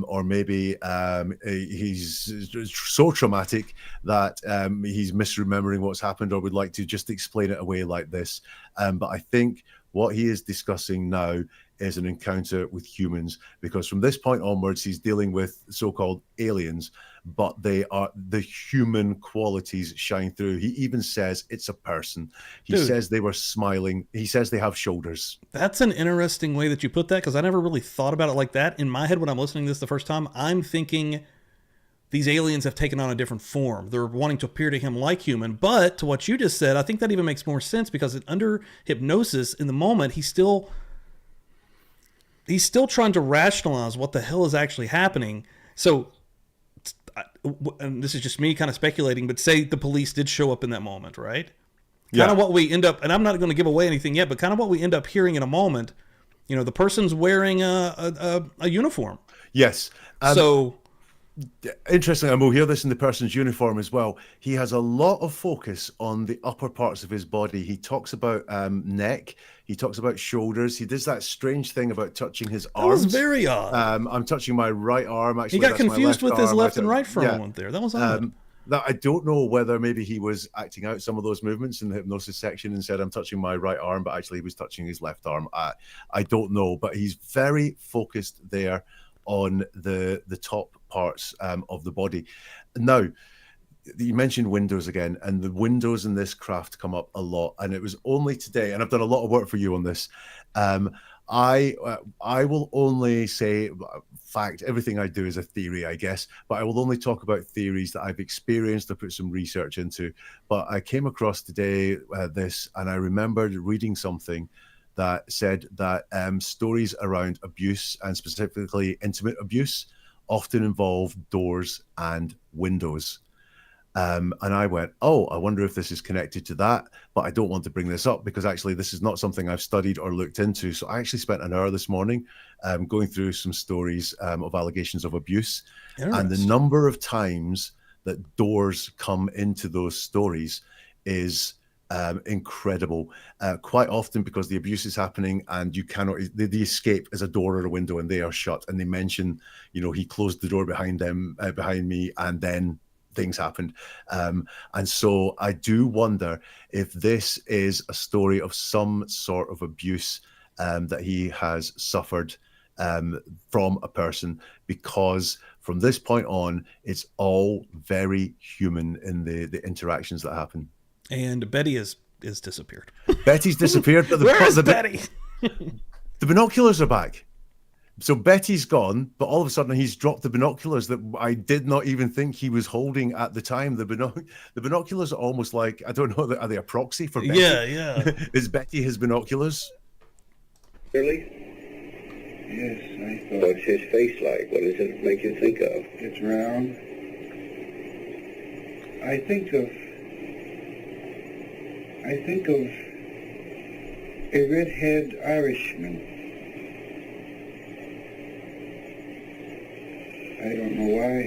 or maybe he's so traumatic that he's misremembering what's happened, or would like to just explain it away like this. But I think what he is discussing now is an encounter with humans, because from this point onwards, he's dealing with so-called aliens, but they are the human qualities shine through. He even says it's a person. He says they were smiling. He says they have shoulders. That's an interesting way that you put that, because I never really thought about it like that. In my head, when I'm listening to this the first time, I'm thinking these aliens have taken on a different form. They're wanting to appear to him like human. But to what you just said, I think that even makes more sense, because under hypnosis, in the moment, he's still trying to rationalize what the hell is actually happening. So, and this is just me kind of speculating, but say the police did show up in that moment, right? Kind of what we end up, and I'm not going to give away anything yet, but kind of what we end up hearing in a moment, you know, the person's wearing a uniform. Yes. So interesting, and we'll hear this in the person's uniform as well. He has a lot of focus on the upper parts of his body. He talks about neck. He talks about shoulders. He does that strange thing about touching his arms. That was very odd. I'm touching my right arm. Actually, He got confused with his left and right for a yeah. moment there. That was odd. That I don't know whether maybe he was acting out some of those movements in the hypnosis section and said, I'm touching my right arm, but actually he was touching his left arm. I don't know, but he's very focused there on the top parts of the body. Now, you mentioned windows again, and the windows in this craft come up a lot. And it was only today, and I've done a lot of work for you on this. I will only say fact. Everything I do is a theory, I guess, but I will only talk about theories that I've experienced or put some research into. But I came across today this, and I remembered reading something that said that stories around abuse, and specifically intimate abuse, often involve doors and windows. And I went, oh, I wonder if this is connected to that, but I don't want to bring this up because actually this is not something I've studied or looked into. So I actually spent an hour this morning going through some stories of allegations of abuse, and the number of times that doors come into those stories is incredible. Quite often because the abuse is happening and you cannot, the escape is a door or a window and they are shut, and they mention, you know, he closed the door behind them, behind me, and then things happened. And so I do wonder if this is a story of some sort of abuse that he has suffered from a person, because from this point on, it's all very human in the interactions that happen. And Betty is disappeared. Betty's disappeared. But Where is Betty? The binoculars are back. So Betty's gone, but all of a sudden he's dropped the binoculars that I did not even think he was holding at the time. The binoculars are almost like, I don't know, are they a proxy for Betty? Yeah. Is Betty his binoculars? Really? Yes, I thought. What's his face like? What does it make you think of? It's round. I think of a red-haired Irishman. I don't know why,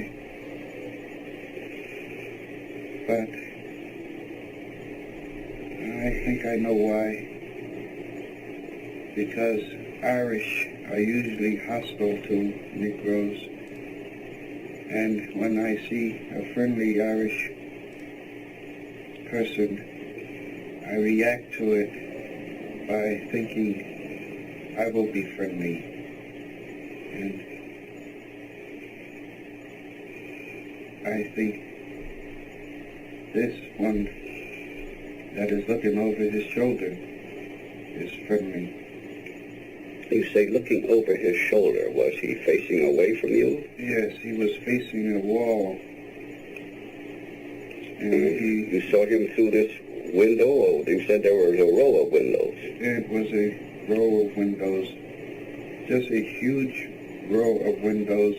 but I think I know why. Because Irish are usually hostile to Negroes, and when I see a friendly Irish person, I react to it by thinking I will be friendly. And I think this one that is looking over his shoulder is friendly. You say looking over his shoulder. Was he facing away from you? Yes, he was facing a wall. And You saw him through this window, or you said there was a row of windows? it was a row of windows, just a huge row of windows,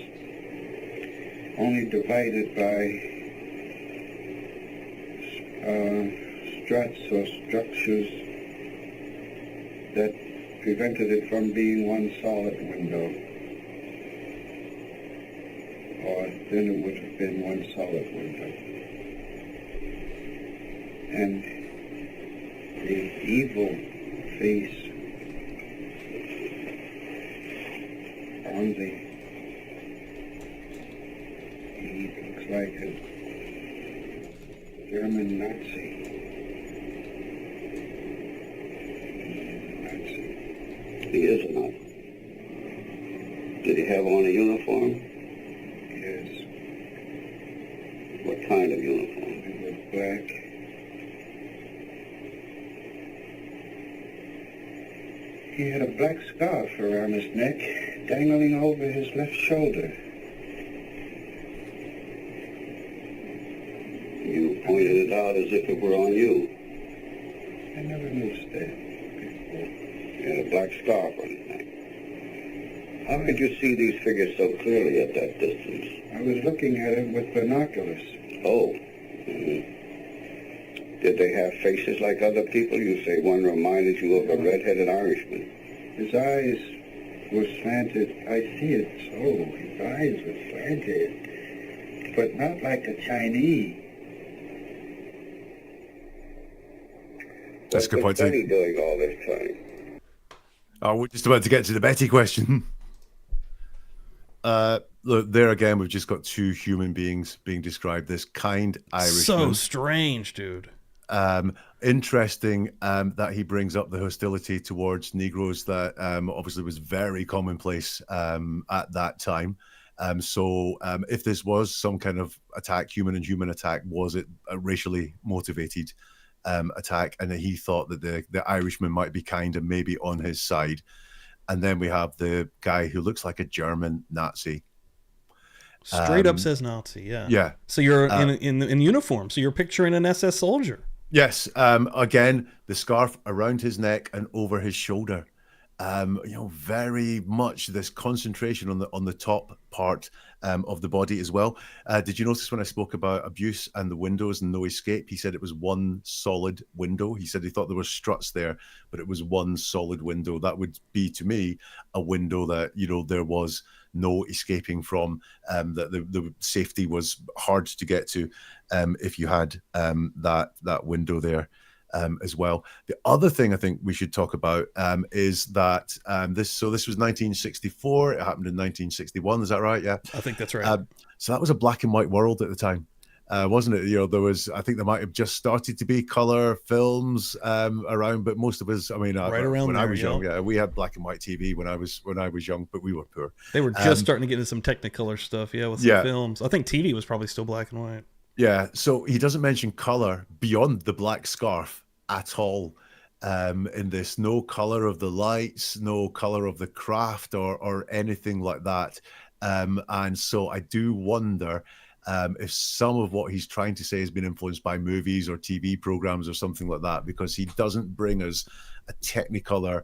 only divided by struts or structures that prevented it from being one solid window. Or then it would have been one solid window. And the evil face on he looks like a German Nazi. He is not. Did he have on a uniform? Yes, What kind of uniform? it was black. He had a black scarf around his neck, dangling over his left shoulder. You pointed it out as if it were on you. I never noticed that before. He had a black scarf on his neck. How could you see these figures so clearly at that distance? I was looking at him with binoculars. Oh. Did they have faces like other people? You say one reminded you of a red-headed Irishman. His eyes were slanted. I see it so. His eyes were slanted, but not like a Chinese. That's a good What was point. Benny doing all this time? Oh, we're just about to get to the Betty question. Look, there again, we've just got two human beings being described. This kind Irishman. So strange, dude. Interesting that he brings up the hostility towards Negroes that obviously was very commonplace at that time. So if this was some kind of attack, human and human attack, was it a racially motivated attack? And he thought that the Irishman might be kind and maybe on his side. And then we have the guy who looks like a German Nazi. Straight up says Nazi, yeah. Yeah. So you're in uniform, so you're picturing an SS soldier. Yes. Again, the scarf around his neck and over his shoulder. Very much this concentration on the top part of the body as well. Did you notice when I spoke about abuse and the windows and no escape? He said it was one solid window. He said he thought there were struts there, but it was one solid window. That would be, to me, a window that there was no escaping from. That the safety was hard to get to if you had that window there. As well. The other thing I think we should talk about is that this was 1964. It happened in 1961. Is that right? Yeah, I think that's right. So that was a black and white world at the time, wasn't it? I think there might have just started to be color films around, but most of us, right around when there, I was young, we had black and white TV when I was young, but we were poor. They were just starting to get into some Technicolor stuff, with some films. I think TV was probably still black and white. Yeah, so he doesn't mention color beyond the black scarf at all. in this. No color of the lights, no color of the craft, or anything like that. And so I do wonder if some of what he's trying to say has been influenced by movies or TV programs or something like that, because he doesn't bring us a technicolor,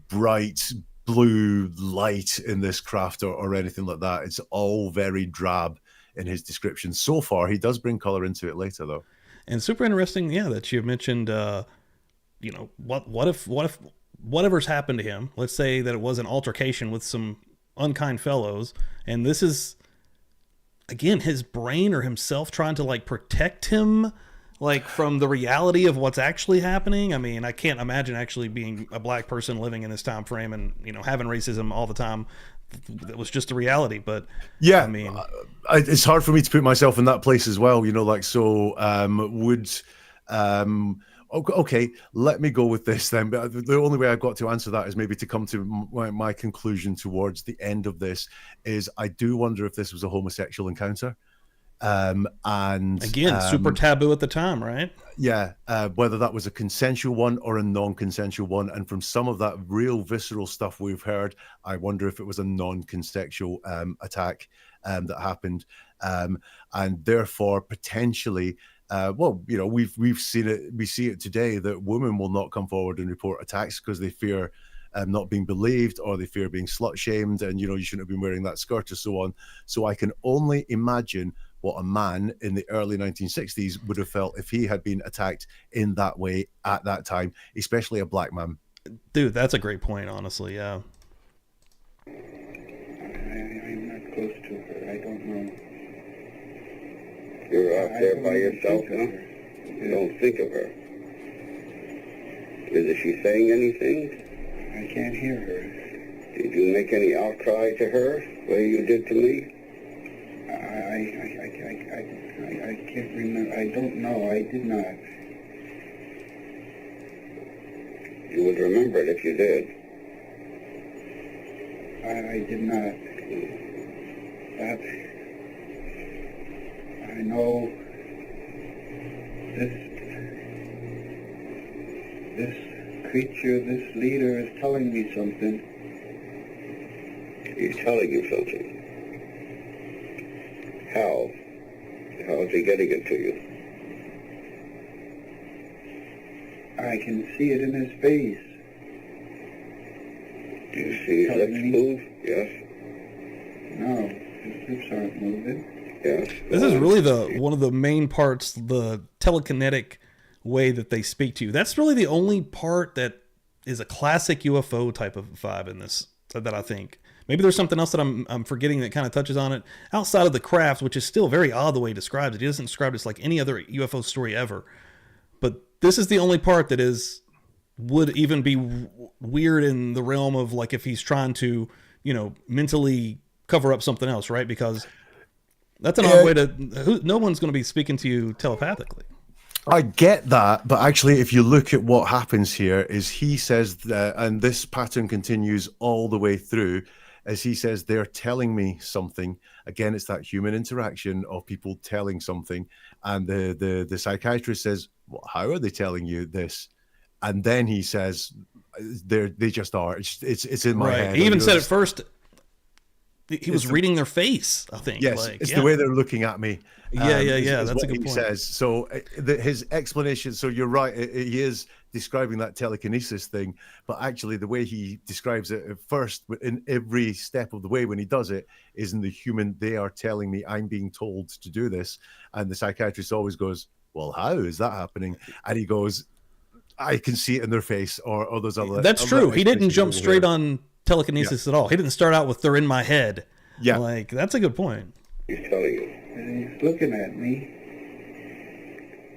bright blue light in this craft or anything like that. It's all very drab in his description. So far, he does bring color into it later, though. And super interesting, yeah, that you mentioned, what if whatever's happened to him, let's say that it was an altercation with some unkind fellows, and this is, again, his brain or himself trying to like protect him, like from the reality of what's actually happening. I mean, I can't imagine actually being a black person living in this time frame and, having racism all the time. It was just a reality. But yeah, I mean, it's hard for me to put myself in that place as well. Okay, let me go with this then. But the only way I've got to answer that is maybe to come to my conclusion towards the end of this is I do wonder if this was a homosexual encounter. And again, super taboo at the time, right? Yeah, whether that was a consensual one or a non-consensual one. And from some of that real visceral stuff we've heard, I wonder if it was a non-consensual attack that happened. And therefore, potentially, we've seen it. We see it today that women will not come forward and report attacks because they fear not being believed, or they fear being slut shamed, and you shouldn't have been wearing that skirt, or so on. So I can only imagine what a man in the early 1960s would have felt if he had been attacked in that way at that time, especially a black man. Dude, that's a great point, honestly. Yeah. I'm not close to her. I don't know. You're out there by yourself, huh? You don't think of her. Is she saying anything? I can't hear her. Did you make any outcry to her, the way you did to me? I can't remember. I don't know. I did not. You would remember it if you did. I did not. But I know this creature, this leader is telling me something. He's telling you something. How? How is he getting it to you? I can see it in his face. Do you see his lips move? Yes. No, his lips aren't moving. Yes. This is really one of the main parts, the telekinetic way that they speak to you. That's really the only part that is a classic UFO type of vibe in this, that I think. Maybe there's something else that I'm forgetting that kind of touches on it outside of the craft, which is still very odd the way he describes it. He doesn't describe it as like any other UFO story ever. But this is the only part that would even be weird in the realm of like if he's trying to, mentally cover up something else, right? Because that's an odd way to. No one's going to be speaking to you telepathically. I get that, but actually, if you look at what happens here, is he says that, and this pattern continues all the way through, as he says, they're telling me something. Again, it's that human interaction of people telling something, and the psychiatrist says, well, how are they telling you this? And then he says, they just are. It's in my head. He even said at first he was reading their face, I think. Yes, it's the way they're looking at me. Yeah. That's a good point. Says. So his explanation, so you're right, he is describing that telekinesis thing, but actually the way he describes it at first, in every step of the way when he does it, is in the human, they are telling me I'm being told to do this. And the psychiatrist always goes, well, how is that happening? And he goes, I can see it in their face, or those other. That's true. He didn't jump straight on telekinesis at all. He didn't start out with they're in my head. Yeah. Like, that's a good point. He's telling you. And he's looking at me.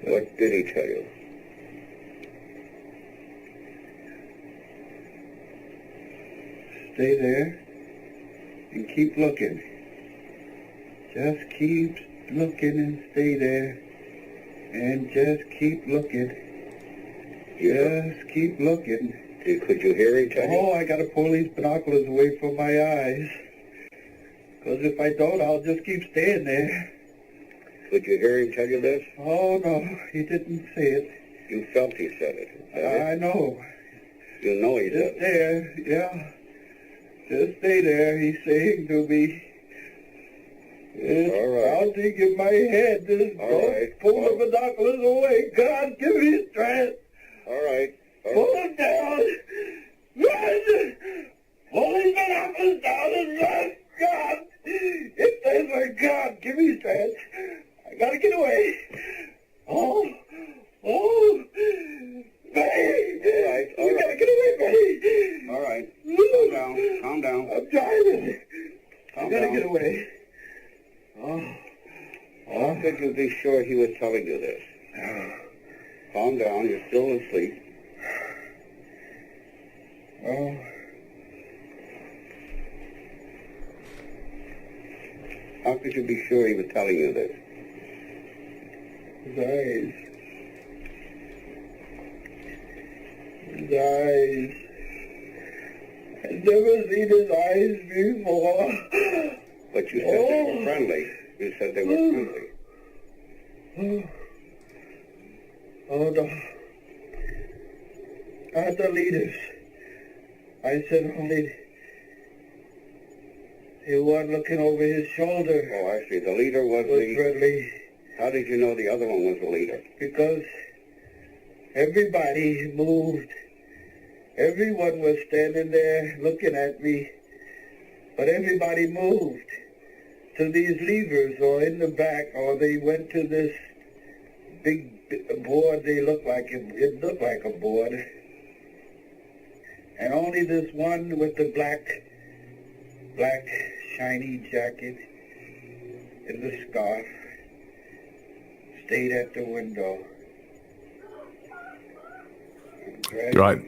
What did he tell you? Stay there and keep looking. Just keep looking and stay there. And just keep looking. Just keep looking. Could you hear him tell you? Oh, I got to pull these binoculars away from my eyes. Because if I don't, I'll just keep staying there. Could you hear him tell you this? Oh, no, he didn't say it. You felt he said it. I know. You know he Just did. there, yeah. Just stay there, he's saying to me. It's All right. pounding in my head. Just All don't right. pull the binoculars away. God, give me strength. All right. Pull them down. Run! Pull these binoculars down and run. God! It says my God, give me strength. I gotta get away. Oh! Betty! All right. You gotta get away, Betty! All right. Calm down. I'm driving. I Calm gotta down. get away. How could you be sure he was telling you this? Calm down. You're still asleep. Oh. How could you be sure he was telling you this? His eyes. His eyes. I've never seen his eyes before. But you said they were friendly. You said they were friendly. Oh, no. Not the leaders. I said only the one looking over his shoulder Oh, I see. The leader was was the... friendly. How did you know the other one was the leader? Because everybody moved. Everyone was standing there looking at me, but everybody moved to these levers or in the back, or they went to this big board. It looked like a board. And only this one with the black shiny jacket and the scarf stayed at the window. Right.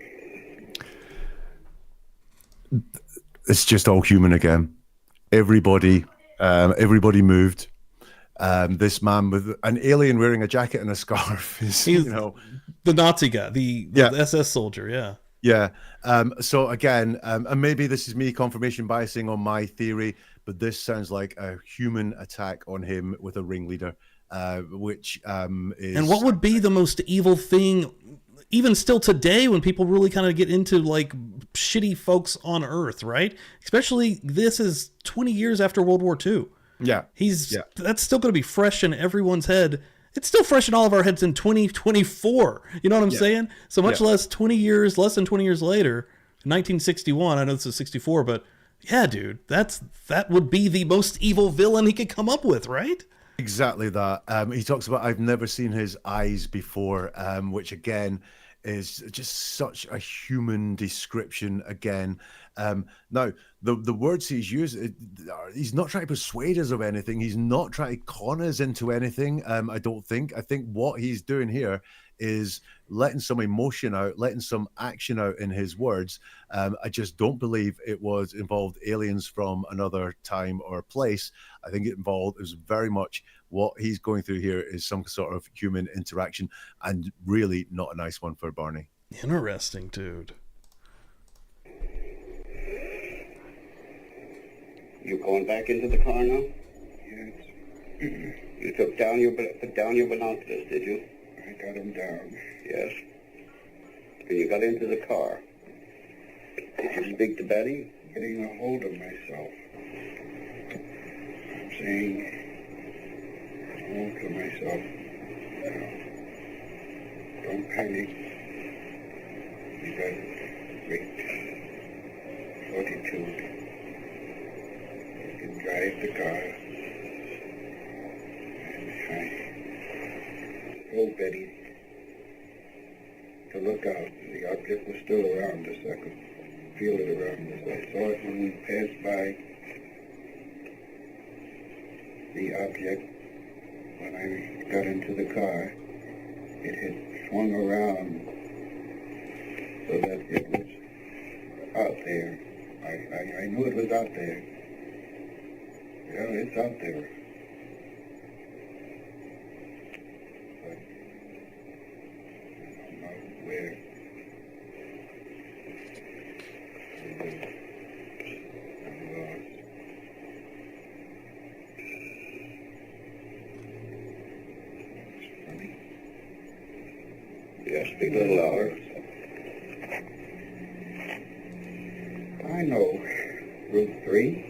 It's just all human again. Everybody moved. This man with an alien wearing a jacket and a scarf is, He's you know, the Nazi guy, the SS soldier. Yeah. yeah. So again, and maybe this is me confirmation biasing on my theory, but this sounds like a human attack on him with a ringleader, which is. And what would be the most evil thing, even still today, when people really kind of get into like shitty folks on Earth, right? Especially this is 20 years after World War II. Yeah. That's still going to be fresh in everyone's head. It's still fresh in all of our heads in 2024. You know what I'm saying? So much less than 20 years later, 1961. I know this is 64, but yeah, dude, that would be the most evil villain he could come up with, right? Exactly that. He talks about, I've never seen his eyes before, which again is just such a human description again. Now, the words he's used, he's not trying to persuade us of anything. He's not trying to con us into anything, I don't think. I think what he's doing here is letting some emotion out, letting some action out in his words. I just don't believe it involved aliens from another time or place. I think it was very much what he's going through here is some sort of human interaction, and really not a nice one for Barney. Interesting, dude. You going back into the car now? Yes, You put down your binoculars, did you? I got him down. Yes. And you got into the car. Did you speak to Betty? Getting a hold of myself. I'm saying, hold to myself. Don't panic. You got great fortitude. You can drive the car. And I told Betty to look out. The object was still around us. I could feel it around us. I saw it when we passed by the object. When I got into the car, it had swung around so that it was out there. I knew it was out there. Yeah, it's out there. But I don't know where. I'm lost. It's funny. Yeah. Speak a little louder. I know. Route 3.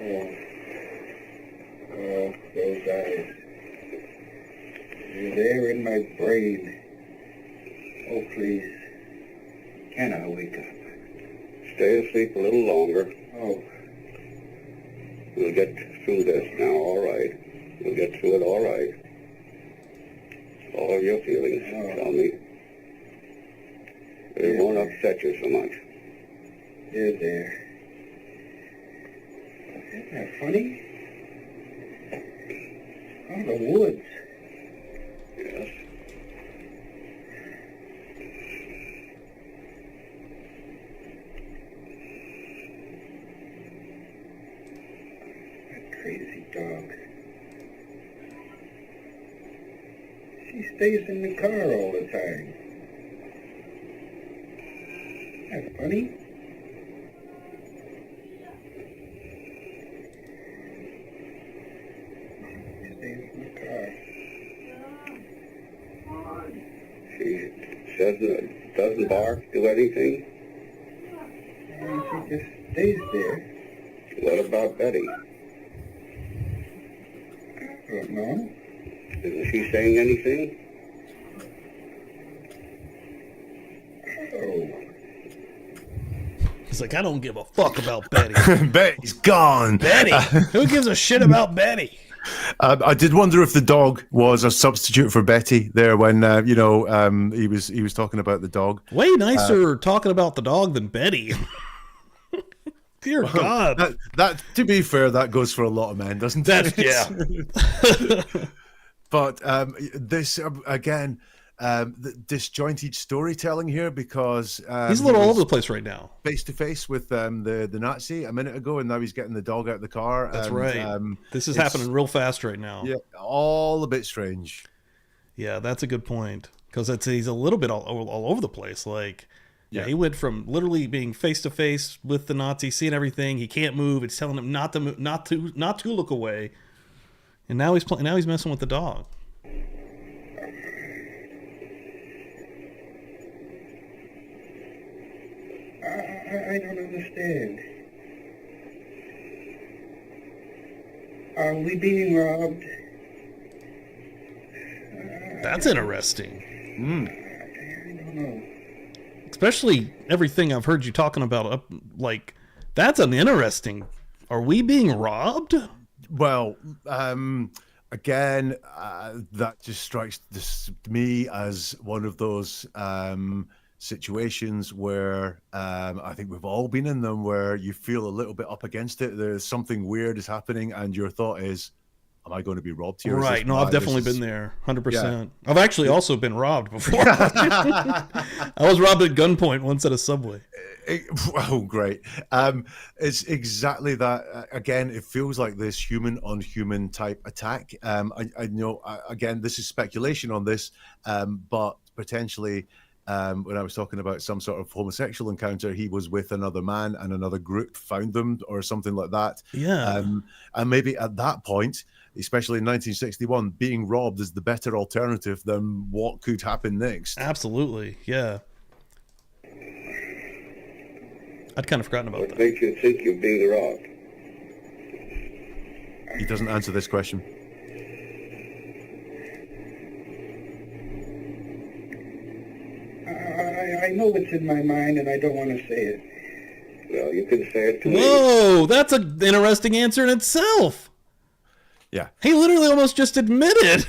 Oh, those eyes. They're there in my brain. Oh, please. Can I wake up? Stay asleep a little longer. Oh, We'll get through this now, all right. We'll get through it, all right. All of your feelings, tell me. It won't upset you so much. they're there. Isn't that funny? Oh, the woods. Yes. That crazy dog. She stays in the car all the time. That's funny. She stays in the car. She doesn't bark, do anything. And she just stays there. What about Betty? I don't know. Isn't she saying anything? Oh. He's like, I don't give a fuck about Betty. Betty's gone. Betty? Who gives a shit about Betty? I did wonder if the dog was a substitute for Betty there when he was talking about the dog. Way nicer talking about the dog than Betty. Dear God. That to be fair, that goes for a lot of men, doesn't it? That's, yeah. But this again, the disjointed storytelling here, because He's a little all over the place right now. Face to face with the Nazi a minute ago, and now he's getting the dog out of the car. That's and, right. This is happening real fast right now. Yeah, all a bit strange. Yeah, that's a good point. Because he's a little bit all over the place. Like, yeah, he went from literally being face to face with the Nazi, seeing everything. He can't move. It's telling him not to move, not to look away. And now he's now he's messing with the dog. I don't understand. Are we being robbed? That's interesting. I don't know. Especially everything I've heard you talking about. Like, that's an interesting. Are we being robbed? Well, again, that just strikes me as one of those situations where I think we've all been in them, where you feel a little bit up against it. There's something weird is happening, and your thought is, am I going to be robbed here? Right. No, I've definitely been there. 100%. I've actually also been robbed before. I was robbed at gunpoint once at a Subway. Oh, great. It's exactly that. Again, it feels like this human on human type attack. I know, again, this is speculation on this, but potentially when I was talking about some sort of homosexual encounter, he was with another man and another group found them or something like that. Yeah. And maybe at that point, especially in 1961, being robbed is the better alternative than what could happen next. Absolutely. Yeah. I'd kind of forgotten about What that. makes you think you're being robbed? He doesn't answer this question. I know it's in my mind, and I don't want to say it. Well, you can say it to me. Whoa, that's an interesting answer in itself. Yeah. He literally almost just admitted.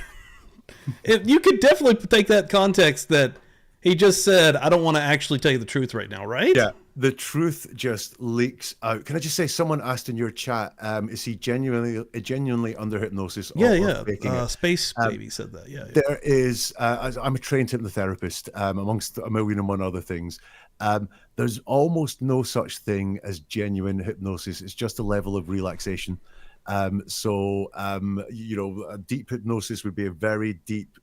You could definitely take that context that he just said, I don't want to actually tell you the truth right now, right? Yeah, the truth just leaks out. Can I just say, someone asked in your chat, is he genuinely under hypnosis? Yeah. Faking it? Space Baby said that. Yeah. There is, I'm a trained hypnotherapist, amongst a million and one other things. There's almost no such thing as genuine hypnosis. It's just a level of relaxation. A deep hypnosis would be a very deep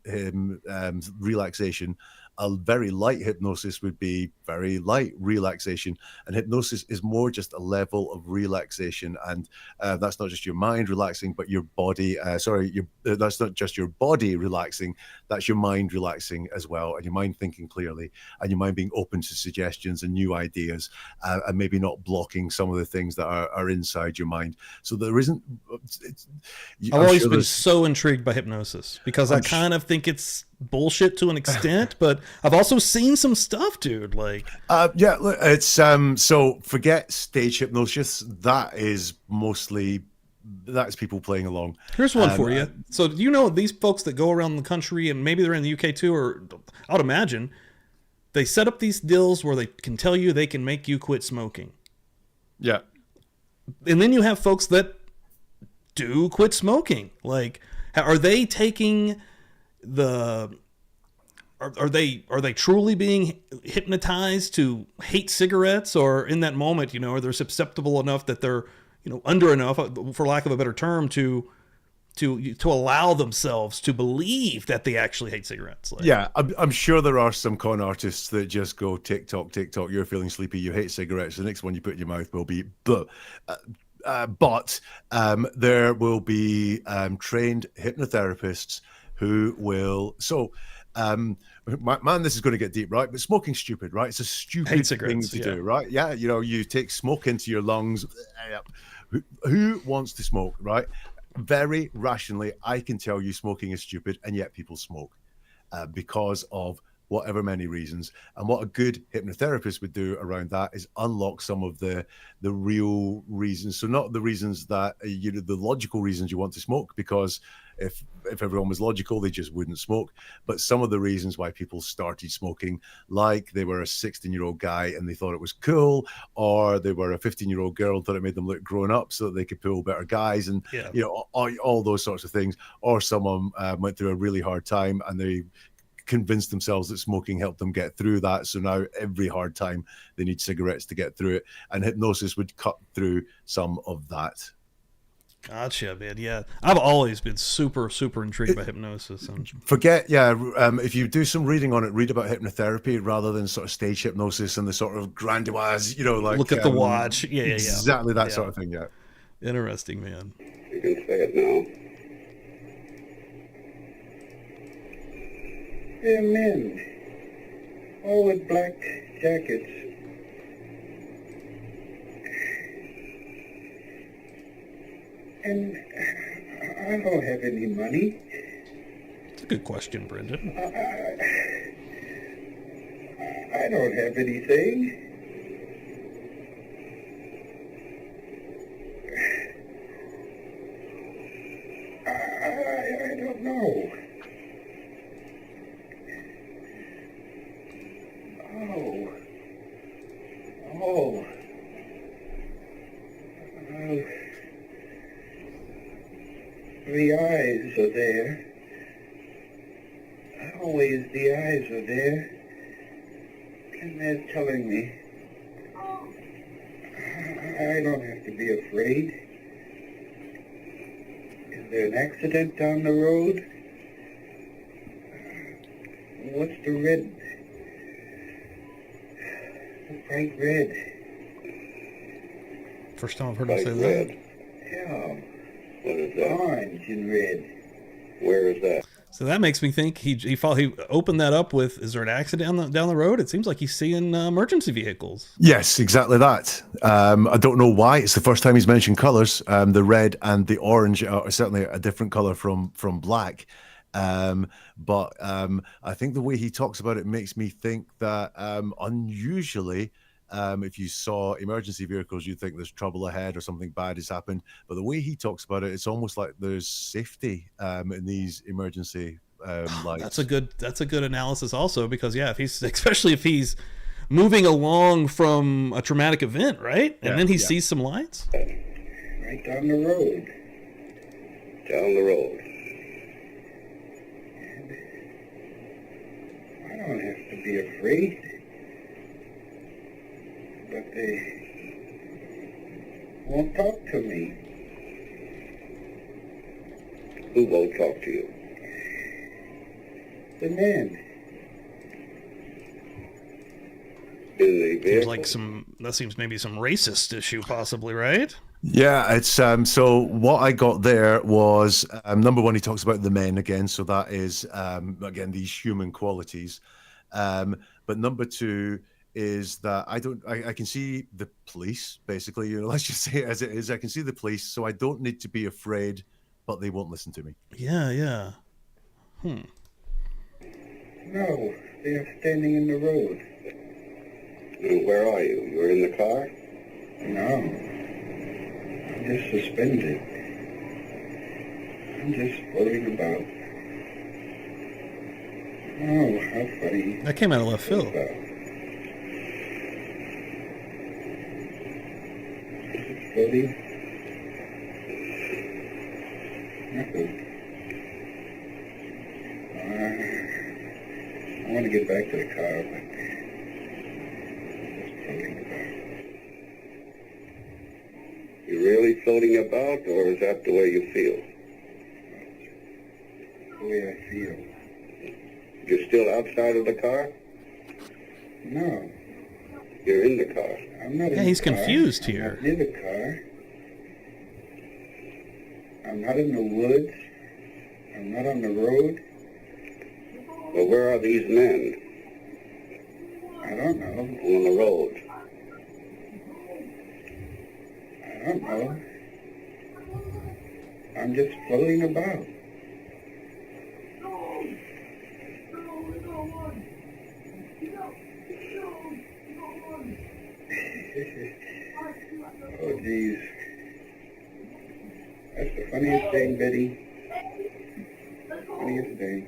relaxation. a very light hypnosis would be very light relaxation, and hypnosis is more just a level of relaxation, and that's not just your mind relaxing, but your body. That's not just your body relaxing; that's your mind relaxing as well, and your mind thinking clearly, and your mind being open to suggestions and new ideas, and maybe not blocking some of the things that are inside your mind. So there isn't. I've always been so intrigued by hypnosis because I kind of think it's bullshit to an extent, but I've also seen some stuff, dude. Like, yeah, it's so forget stage hypnosis. That is mostly that's people playing along. Here's one for you. So you know these folks that go around the country, and maybe they're in the UK too, or I would imagine they set up these deals where they can tell you they can make you quit smoking. Yeah, and then you have folks that do quit smoking. Like, are they taking the? Are they truly being hypnotized to hate cigarettes, or in that moment, you know, are they susceptible enough that they're, you know, under enough, for lack of a better term, to allow themselves to believe that they actually hate cigarettes? Like, yeah, I'm sure there are some con artists that just go TikTok, you're feeling sleepy, you hate cigarettes, the next one you put in your mouth will be but there will be trained hypnotherapists who will man, this is going to get deep, right? But smoking's stupid, right? It's a stupid thing to do, right? Yeah, you know, you take smoke into your lungs. Who wants to smoke, right? Very rationally, I can tell you smoking is stupid, and yet people smoke because of whatever many reasons. And what a good hypnotherapist would do around that is unlock some of the real reasons. So not the reasons that the logical reasons you want to smoke, because if everyone was logical, they just wouldn't smoke. But some of the reasons why people started smoking, like they were a 16-year-old guy and they thought it was cool, or they were a 15-year-old girl and thought it made them look grown up so that they could pull better guys, and you know, all those sorts of things. Or someone went through a really hard time and they convinced themselves that smoking helped them get through that. So now every hard time they need cigarettes to get through it, and hypnosis would cut through some of that. Gotcha, man. Yeah, I've always been super intrigued by hypnosis. Forget, if you do some reading on it, read about hypnotherapy rather than sort of stage hypnosis and the sort of grandiose, you know, like look at the watch. Exactly that sort of thing. Yeah. Interesting, man. You can say it now. They're men, all with black jackets. And I don't have any money. It's a good question, Brendan. I don't have anything. I don't know. Oh. The eyes are there. Always the eyes are there. And they're telling me I don't have to be afraid. Is there an accident down the road? What's the red? The bright red. First time I've heard him say that. Yeah. What is that? Orange and red. Where is that? So that makes me think he opened that up with, is there an accident down the road? It seems like he's seeing emergency vehicles. Yes, exactly that. I don't know why. It's the first time he's mentioned colors. The red and the orange are certainly a different color from black. But I think the way he talks about it makes me think that unusually, if you saw emergency vehicles, you'd think there's trouble ahead or something bad has happened. But the way he talks about it, it's almost like there's safety in these emergency lights. That's a good analysis also, because especially if he's moving along from a traumatic event, right? And then he sees some lights. Right down the road. Down the road. And I don't have to be afraid. But they won't talk to me. Who won't talk to you? The men. in the vehicle? Seems like that seems maybe some racist issue, possibly, right? Yeah, it's so what I got there was number one, he talks about the men again, so that is again these human qualities. But number two is that I can see the police, basically, let's just say it as it is. I can see the police, so I don't need to be afraid, but they won't listen to me. Yeah. No, they are standing in the road. And where are you? You're in the car? No, I'm just suspended. I'm just floating about. Oh, how funny. That came out of left field. Floating? Nothing. I want to get back to the car, but just floating about. You really floating about, or is that the way you feel? The way I feel. You're still outside of the car? No, You're in the car. I'm not in Yeah, the he's car. confused I'm here. not near the car. I'm not in the woods. I'm not on the road. Well, where are these men? I don't know. On the road. I don't know. I'm just floating about. Oh, geez. That's the funniest thing, Betty. Funniest thing.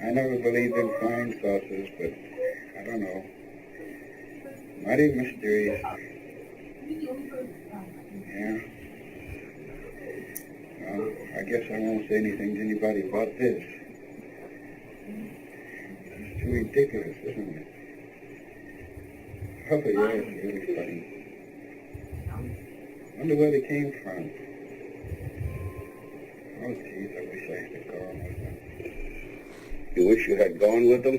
I never believed in flying saucers, but I don't know. Mighty mysterious. Yeah. Well, I guess I won't say anything to anybody about this. It's too ridiculous, isn't it? Oh, yeah, it's really funny. Wonder where they came from. Oh, geez, I wish I had gone with them. You wish you had gone with them?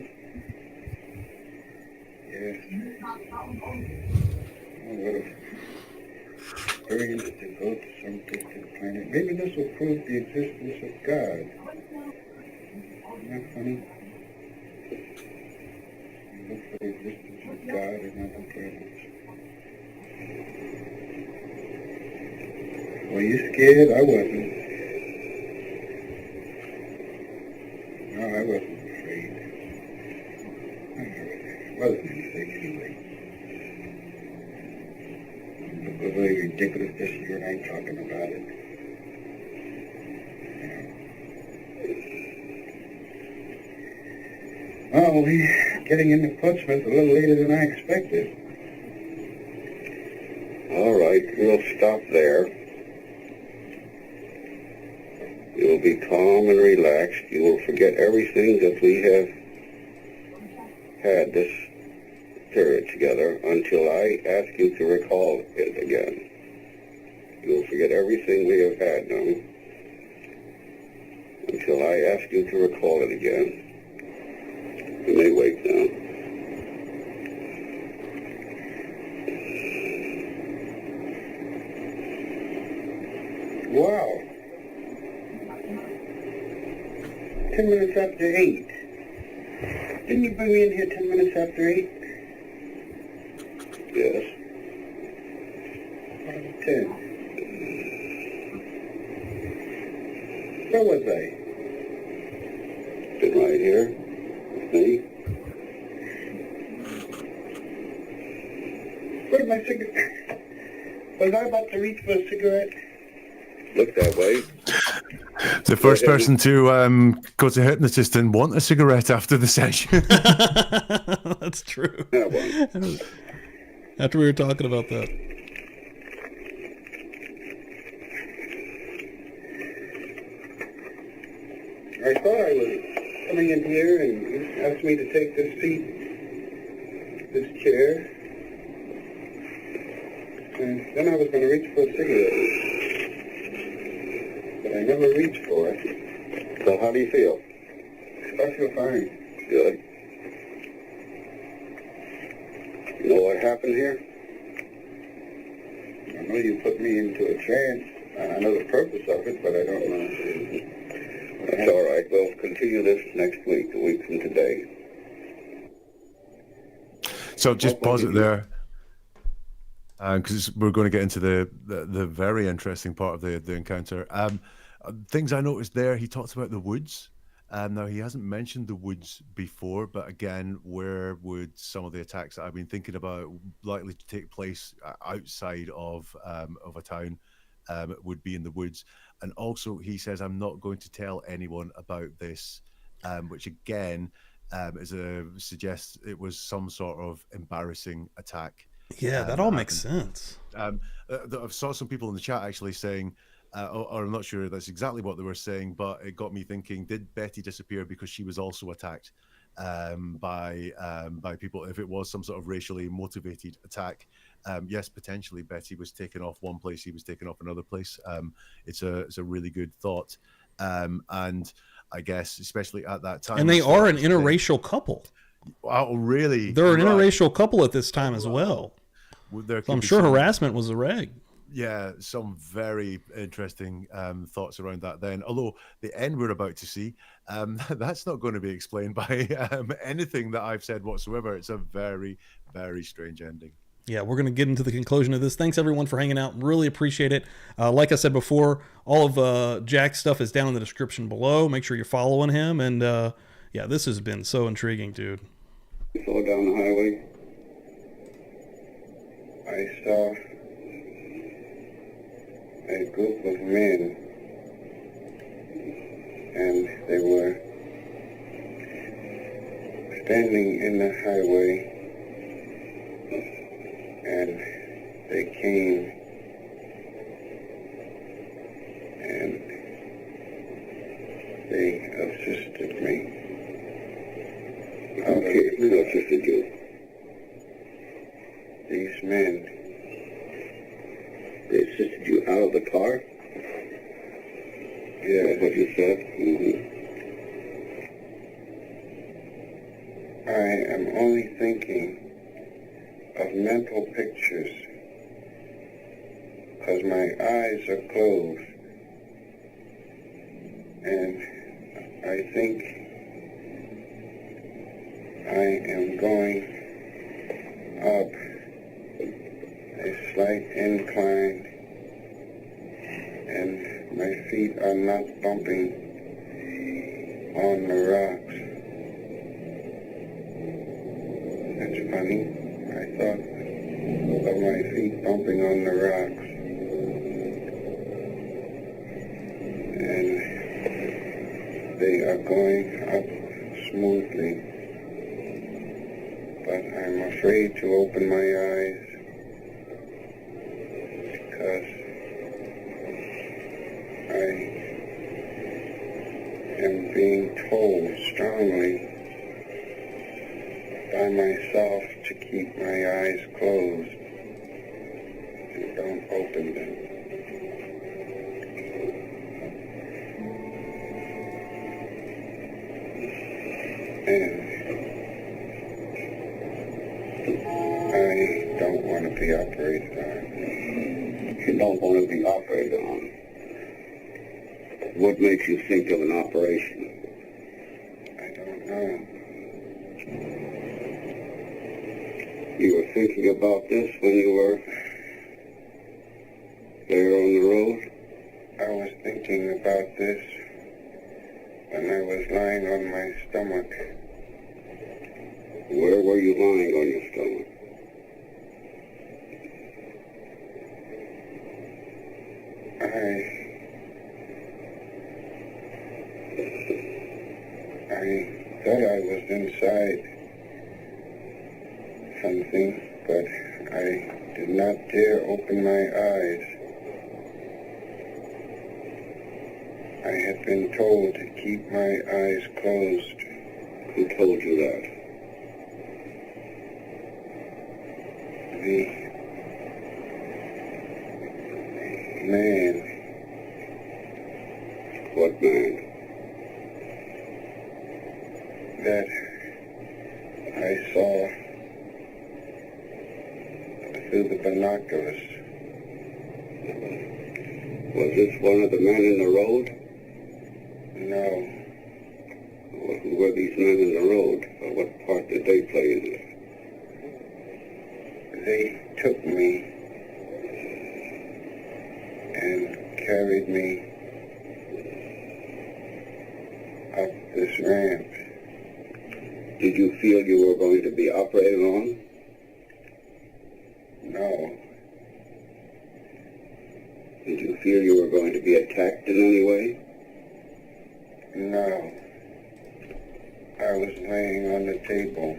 Yes. Oh, what a experience to go to some distant planet. Maybe this will prove the existence of God. Isn't that funny? You look for the existence of God in other planets. Were you scared? I wasn't. No, I wasn't afraid. I wasn't anything anyway. Look how very ridiculous just you and I talking about it. Yeah. Well, we're getting into Portsmouth a little later than I expected. All right, we'll stop there. You will be calm and relaxed. You will forget everything that we have had this period together until I ask you to recall it again. You will forget everything we have had now until I ask you to recall it again. You may wait now. Wow. 10 minutes after 8. Didn't you bring me in here 10 minutes after 8? Yes. 10. Where was I? Been right here. Me. Where's my cigarette? Was I about to reach for a cigarette? Look that way. The first person to go to hypnotist and want a cigarette after the session. That's true. Have one. After we were talking about that. I thought I was coming in here and you asked me to take this seat, this chair. And then I was going to reach for a cigarette. But I never reached for it. So how do you feel? I feel fine. Good. happened here? I know you put me into a trance. I know the purpose of it, but I don't know. That's all right. We'll continue this next week, a week from today. So just pause it there, because we're going to get into the very interesting part of the encounter. Things I noticed there, he talks about the woods. Now, he hasn't mentioned the woods before, but again, where would some of the attacks that I've been thinking about likely to take place outside of a town would be in the woods? And also, he says, I'm not going to tell anyone about this, which again suggests it was some sort of embarrassing attack. Yeah, that all makes sense. I saw some people in the chat actually saying, or I'm not sure that's exactly what they were saying, but it got me thinking, did Betty disappear because she was also attacked by people? If it was some sort of racially motivated attack, yes, potentially Betty was taken off one place, he was taken off another place. It's a really good thought. And I guess, especially at that time. And they are an interracial couple. Oh, really? They're an interracial couple at this time as well. So I'm sure harassment was a reg. Yeah, some very interesting thoughts around that then. Although the end we're about to see, that's not going to be explained by anything that I've said whatsoever. It's a very, very strange ending. Yeah, we're going to get into the conclusion of this. Thanks, everyone, for hanging out. Really appreciate it. Like I said before, all of Jack's stuff is down in the description below. Make sure you're following him. And, yeah, this has been so intriguing, dude. Slow down the highway. I saw a group of men, and they were standing in the highway, and they came and they assisted me. Okay, who assisted you? These men. They assisted you out of the car? Yeah. That's what you said? Mm-hmm. I am only thinking of mental pictures because my eyes are closed, and I think I am going up a slight incline, and my feet are not bumping on the rocks. That's funny. I thought of my feet bumping on the rocks, and they are going up smoothly, but I'm afraid to open my eyes because I am being told strongly by myself to keep my eyes closed and don't open them. And I don't want to be operated on. You don't want to be operated on. What makes you think of an operation? I don't know. You were thinking about this when you were there on the road? I was thinking about this when I was lying on my stomach. Where were you lying on your stomach? I thought I was inside something, but I did not dare open my eyes. I had been told to keep my eyes closed. Who told you that? The man. What man? That I saw through the binoculars. Was this one of the men in the road? No, Well, who were these men in the road? Or what part did they play in this? they took me and carried me up this ramp. Did you feel you were going to be operated on? No, Did you feel you were going to be attacked in any way? no. I was laying on the table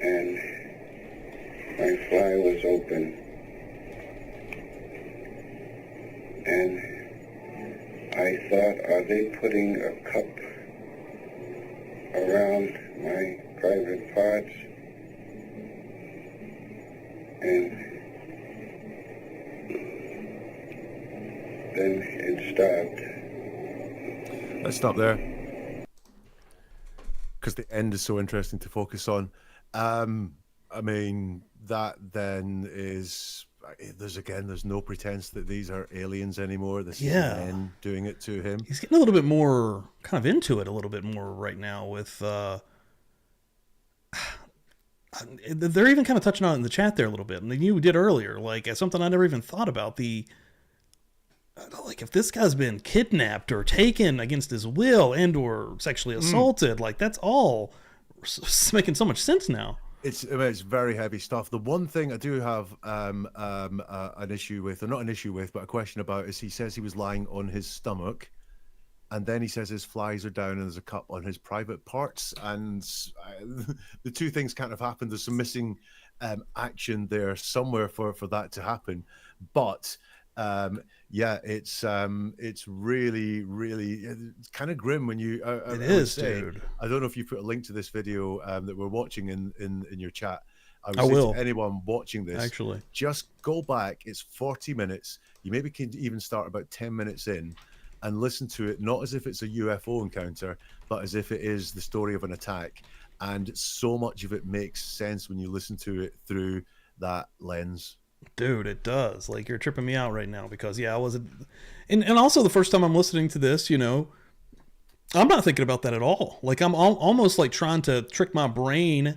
and my fly was open and I thought, are they putting a cup around my private parts? And then it stopped. Let's stop there, because the end is so interesting to focus on. I mean, that then is, there's no pretense that these are aliens anymore. This is men doing it to him. He's getting a little bit more kind of into it a little bit more right now with they're even kind of touching on it in the chat there a little bit, and you did earlier, like something I never even thought about. Like if this guy's been kidnapped or taken against his will and or sexually assaulted, like that's all making so much sense now. It's very heavy stuff. The one thing I do have an issue with, or not an issue with, but a question about, is he says he was lying on his stomach, and then he says his flies are down and there's a cup on his private parts, and the two things can't have happened. There's some missing action there somewhere for that to happen, but yeah, it's really it's kind of grim when you it is, dude. I don't know if you put a link to this video that we're watching in your chat. I will. To anyone watching this, actually, just go back. It's 40 minutes. You maybe can even start about 10 minutes in and listen to it, not as if it's a UFO encounter, but as if it is the story of an attack. And so much of it makes sense when you listen to it through that lens. Dude, it does. Like, you're tripping me out right now because, I wasn't. And also, the first time I'm listening to this, I'm not thinking about that at all. Like, I'm almost like trying to trick my brain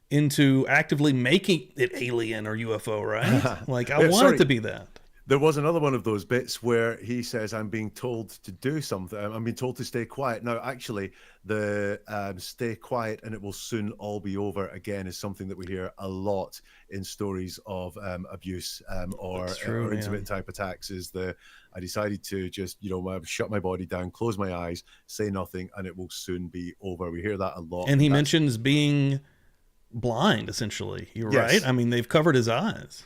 into actively making it alien or UFO, right? Like, I want it to be that. There was another one of those bits where he says, I'm being told to do something. I'm being told to stay quiet. Now, actually, the stay quiet and it will soon all be over again is something that we hear a lot in stories of abuse or intimate type attacks. Is I decided to just, shut my body down, close my eyes, say nothing, and it will soon be over. We hear that a lot. And he mentions being blind, essentially. You're right. I mean, they've covered his eyes.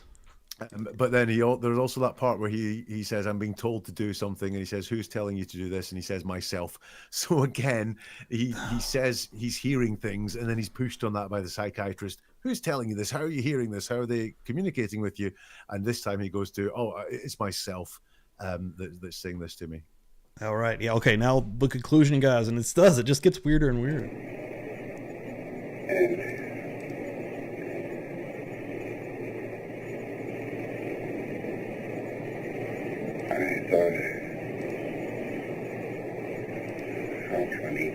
But then there's also that part where he says, I'm being told to do something, and he says, who's telling you to do this? And he says, myself. So again, he says he's hearing things, and then he's pushed on that by the psychiatrist. Who's telling you this? How are you hearing this? How are they communicating with you? And this time he goes to, it's myself that's saying this to me. All right. Yeah. Okay. Now the conclusion, guys, and it just gets weirder and weirder. And I thought, how funny.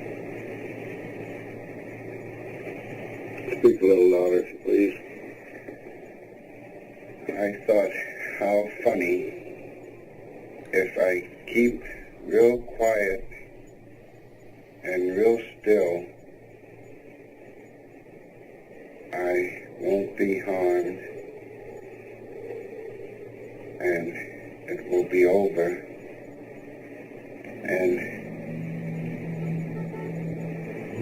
Speak a little louder, please. I thought, how funny if I keep real quiet and real still, I won't be harmed and it will be over, and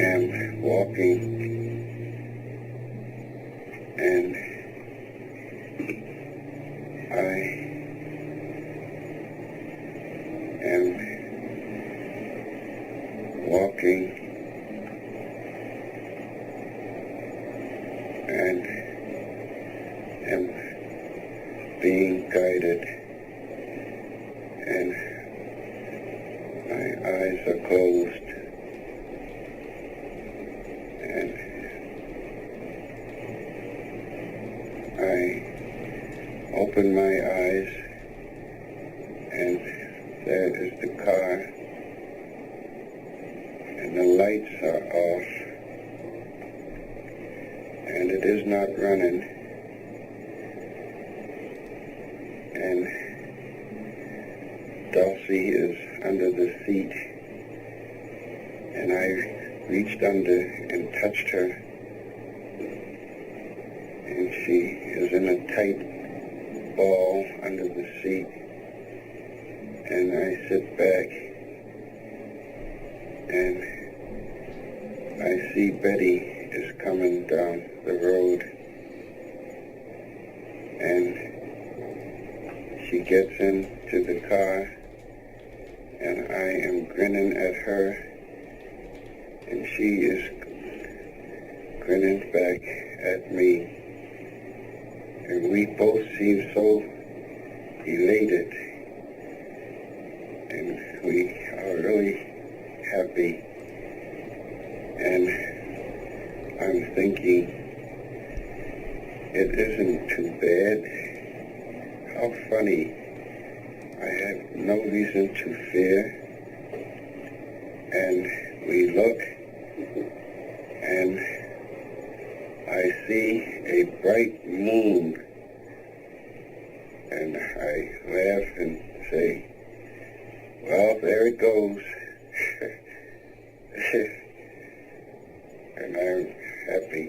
am walking, and I am walking, and am being guided, and my eyes are closed, and open my eyes, and there is the car, and the lights are off, and it is not running, and Dulcie is under the seat, and I reached under and touched her, and she is in a tight ball under the seat, and I sit back, and I see Betty is coming down the road, and she gets into the car, and I am grinning at her, and she is grinning back at me, and we both seem so elated, and we are really happy, and I'm thinking, it isn't too bad. How funny. I have no reason to fear. And we look, and I see a bright moon. And I laugh and say, well, there it goes. And I'm happy.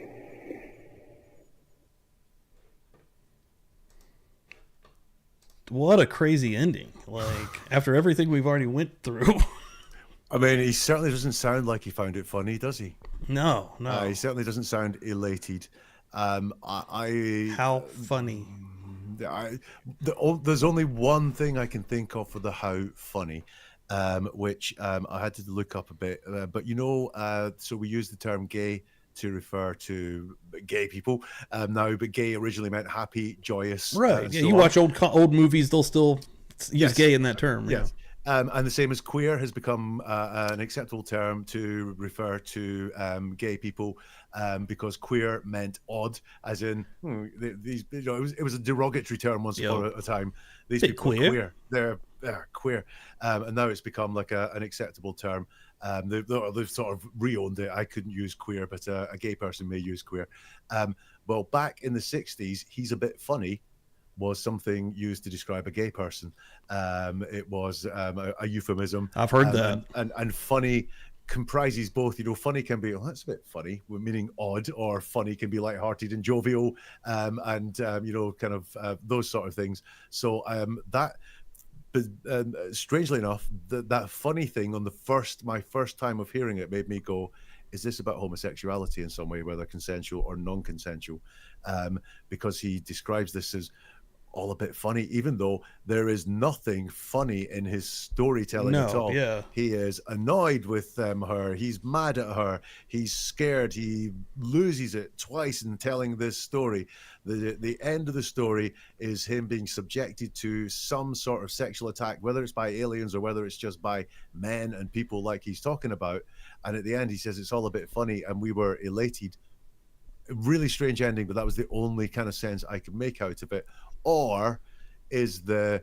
What a crazy ending. Like, after everything we've already went through. I mean, he certainly doesn't sound like he found it funny, does he? No. He certainly doesn't sound elated. How funny. There's only one thing I can think of for the how funny, which I had to look up a bit. But so we use the term gay to refer to gay people now, but gay originally meant happy, joyous. Right. Yeah, so you on. watch old movies, they'll still use Yes. gay in that term. Yes. And the same as queer has become an acceptable term to refer to gay people, because queer meant odd, as in these. It was a derogatory term once upon a time. These Bit people queer. are queer. They're queer, and now it's become like an acceptable term. They've sort of re-owned it. I couldn't use queer, but a gay person may use queer. Well, back in the 60s, he's a bit funny was something used to describe a gay person. It was a euphemism. I've heard that. And funny comprises both. Funny can be, that's a bit funny, meaning odd, or funny can be lighthearted and jovial, and kind of those sort of things. So but strangely enough, that funny thing on my first time of hearing it made me go, is this about homosexuality in some way, whether consensual or non-consensual? Because he describes this as all a bit funny, even though there is nothing funny in his storytelling at all. Yeah. He is annoyed with her. He's mad at her. He's scared. He loses it twice in telling this story. The end of the story is him being subjected to some sort of sexual attack, whether it's by aliens or whether it's just by men and people like he's talking about. And at the end, he says it's all a bit funny, and we were elated. Really strange ending, but that was the only kind of sense I could make out of it. Or is the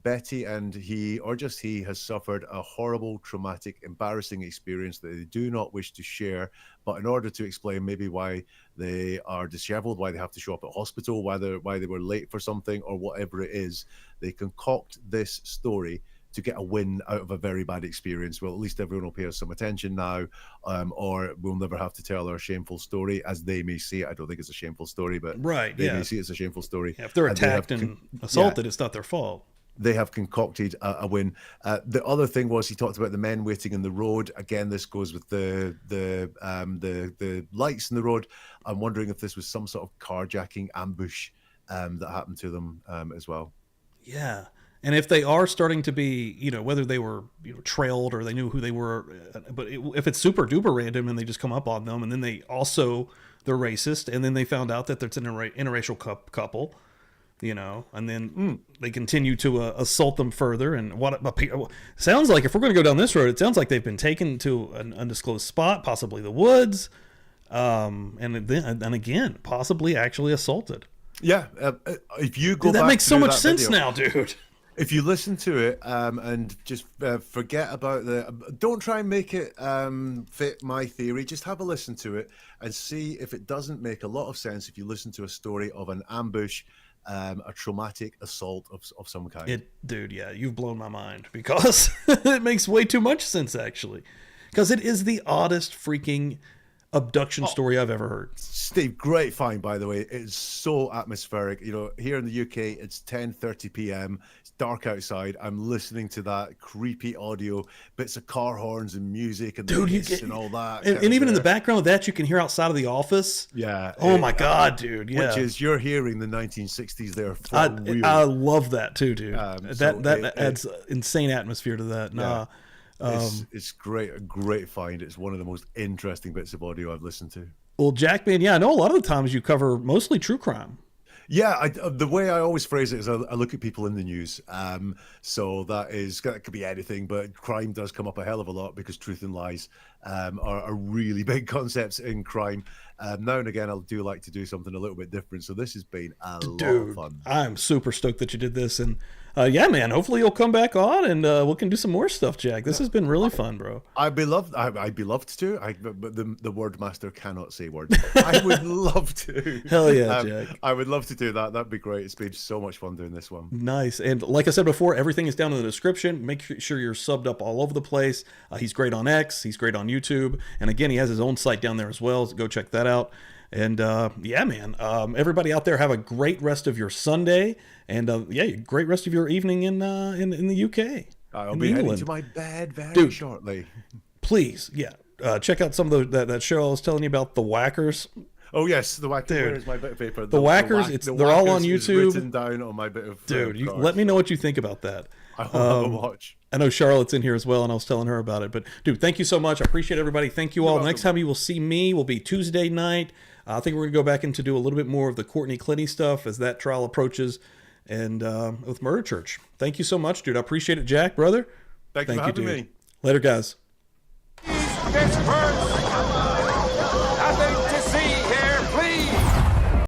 Betty and he, or just he, has suffered a horrible, traumatic, embarrassing experience that they do not wish to share, but in order to explain maybe why they are disheveled, why they have to show up at hospital, why they were late for something, or whatever it is, they concoct this story to get a win out of a very bad experience. Well, at least everyone will pay us some attention now, or we'll never have to tell our shameful story, as they may see it. I don't think it's a shameful story, but right, they may see it's a shameful story. Yeah, if they're attacked and assaulted, it's not their fault. They have concocted a win. The other thing was, he talked about the men waiting in the road. Again, this goes with the lights in the road. I'm wondering if this was some sort of carjacking ambush that happened to them as well. Yeah. And if they are starting to be, whether they were trailed or they knew who they were, but if it's super duper random and they just come up on them, and then they're racist, and then they found out that it's an interracial couple, and then they continue to assault them further. And sounds like, if we're going to go down this road, it sounds like they've been taken to an undisclosed spot, possibly the woods, and again, possibly actually assaulted. Yeah, if you go Dude, that back makes so through much that sense video, now, dude. if you listen to it and just forget about don't try and make it fit my theory. Just have a listen to it and see if it doesn't make a lot of sense if you listen to a story of an ambush, a traumatic assault of some kind. Dude, yeah, you've blown my mind because it makes way too much sense, actually. Because it is the oddest freaking abduction story I've ever heard. Steve, great find, by the way. It's so atmospheric. You know, here in the UK, it's 10:30 p.m. It's dark outside. I'm listening to that creepy audio, bits of car horns and music and Dude, the you hiss get, and all that. and even in the background of that, you can hear outside of the office. Yeah. Oh my God, dude. Yeah. Which is, you're hearing the 1960s there for real. I love that too, dude. That it adds insane atmosphere to that. Nah. It's great, a great find. It's one of the most interesting bits of audio I've listened to. Well, Jack, man, yeah, I know a lot of the times you cover mostly true crime. Yeah, the way I always phrase it is I look at people in the news. So that could be anything, but crime does come up a hell of a lot because truth and lies are really big concepts in crime. Now and again, I do like to do something a little bit different. So this has been a lot of fun. I'm super stoked that you did this. And yeah, man, hopefully you'll come back on and we can do some more stuff, Jack. This has been really fun, bro. I'd be loved to. But the word master cannot say words. I would love to. Hell yeah, Jack. I would love to do that. That'd be great. It's been so much fun doing this one. Nice. And like I said before, everything is down in the description. Make sure you're subbed up all over the place. He's great on X. He's great on YouTube. And again, he has his own site down there as well. So go check that out. And yeah, man, everybody out there have a great rest of your Sunday. And yeah, great rest of your evening in the UK. I'll be heading to my bed very shortly. Please, yeah. Check out some of that show I was telling you about, The Whackers. Oh yes, the Whackers. Where's my bit of paper? The Whackers. They're all on YouTube. Written down on my bit of. Dude, let me know what you think about that. I'll have a watch. I know Charlotte's in here as well, and I was telling her about it. But dude, thank you so much. I appreciate everybody. Thank you all. Next time you will see me will be Tuesday night. I think we're gonna go back into do a little bit more of the Courtney Clinty stuff as that trial approaches, and with Murder Church. Thank you so much, dude. I appreciate it, Jack, brother. Thank you for having me. Later, guys. This